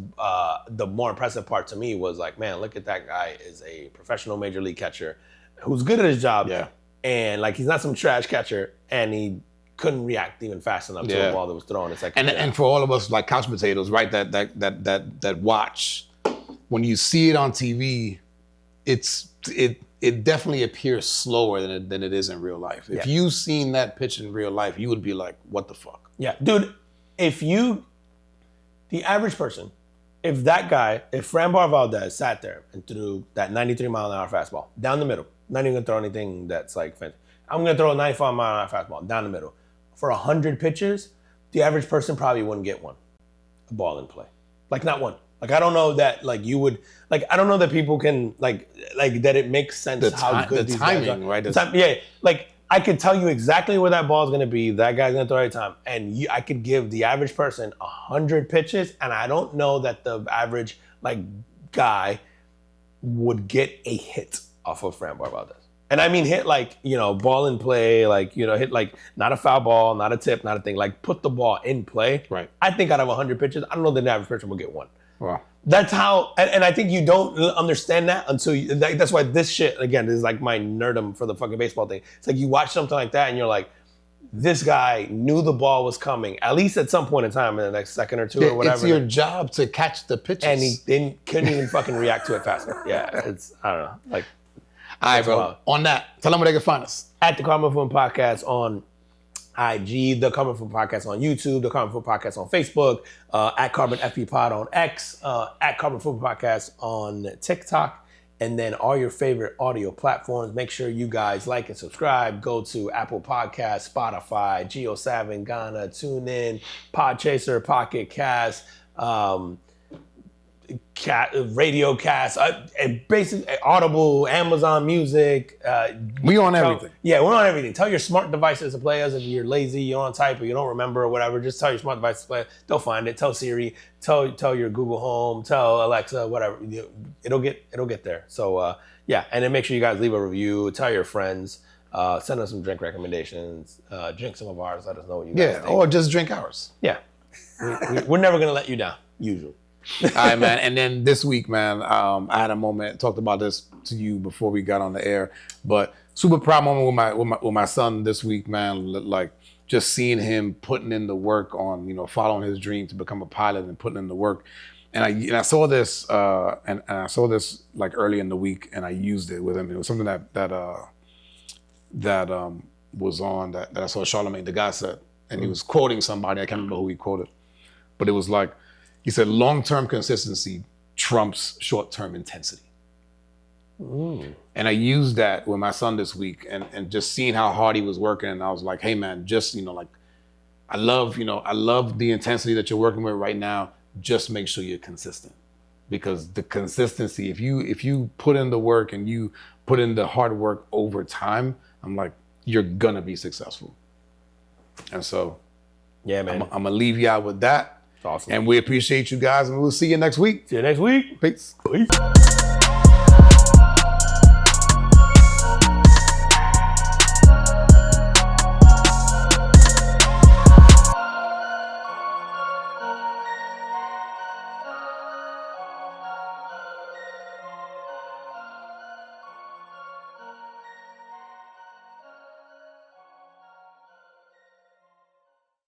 the more impressive part to me was like, man, look at that guy is a professional major league catcher who's good at his job. Yeah. And like he's not some trash catcher, and he couldn't react even fast enough to a ball that was thrown. It's like and for all of us like couch potatoes, right? That watch, when you see it on TV, it definitely appears slower than it is in real life. If you've seen that pitch in real life, you would be like, what the fuck? Yeah, dude, the average person, if Framber Valdez sat there and threw that 93-mile-an-hour fastball down the middle, not even gonna throw anything that's like fancy. I'm gonna throw a 95-mile-an-hour fastball down the middle. For 100 pitches, the average person probably wouldn't get a ball in play. Like not one. Like I don't know that like you would like I don't know that people can like that it makes sense how good these guys are. Right? Like I could tell you exactly where that ball is going to be. That guy's going to throw every time. And I could give the average person 100 pitches, and I don't know that the average guy would get a hit off of Framboy Valdez. And I mean hit ball in play, hit not a foul ball, not a tip, not a thing. Put the ball in play. Right. I think out of 100 pitches, I don't know that the average person will get one. Wow. That's how, and I think you don't understand that until that's why this shit, again, is my nerdum for the fucking baseball thing. It's you watch something like that and you're like, this guy knew the ball was coming, at least at some point in time in the next second or two or whatever. It's your job to catch the pitches. And he couldn't even fucking react to it faster. Yeah, I don't know. All right, bro. Wild. On that, tell them where they can find us. At the Common Food Podcast on IG, the Carbon Food Podcast on YouTube, the Carbon Food Podcast on Facebook, at Carbon FP Pod on X, at Carbon Food Podcast on TikTok, and then all your favorite audio platforms. Make sure you guys like and subscribe. Go to Apple Podcasts, Spotify, Geo7, Ghana, TuneIn, Podchaser, Pocket Cast, Radio Cast, basically Audible, Amazon Music. We on everything. Yeah, we're on everything. Tell your smart devices to play us. If you're lazy, you don't type, or you don't remember, or whatever, just tell your smart devices to play. They'll find it. Tell Siri. Tell your Google Home. Tell Alexa. Whatever. It'll get there. So yeah, and then make sure you guys leave a review. Tell your friends. Send us some drink recommendations. Drink some of ours. Let us know what you guys think. Or just drink ours. Yeah, we're never gonna let you down. Usually. All right, man. And then this week, man, I had a moment, talked about this to you before we got on the air, but super proud moment with my son this week, man. Just seeing him putting in the work on, following his dream to become a pilot and putting in the work. And I saw this, and I saw this early in the week, and I used it with him. It was something that was on that I saw Charlamagne the guy said, and he was quoting somebody. I can't remember who he quoted, but it was he said, long-term consistency trumps short-term intensity. And I used that with my son this week, and just seeing how hard he was working. And I was like, hey man, just, I love the intensity that you're working with right now. Just make sure you're consistent, because the consistency, if you put in the work and you put in the hard work over time, I'm like, you're gonna be successful. And so, yeah, man, I'm gonna leave you out with that. Awesome. And we appreciate you guys, and we'll see you next week. See you next week. Peace. Peace.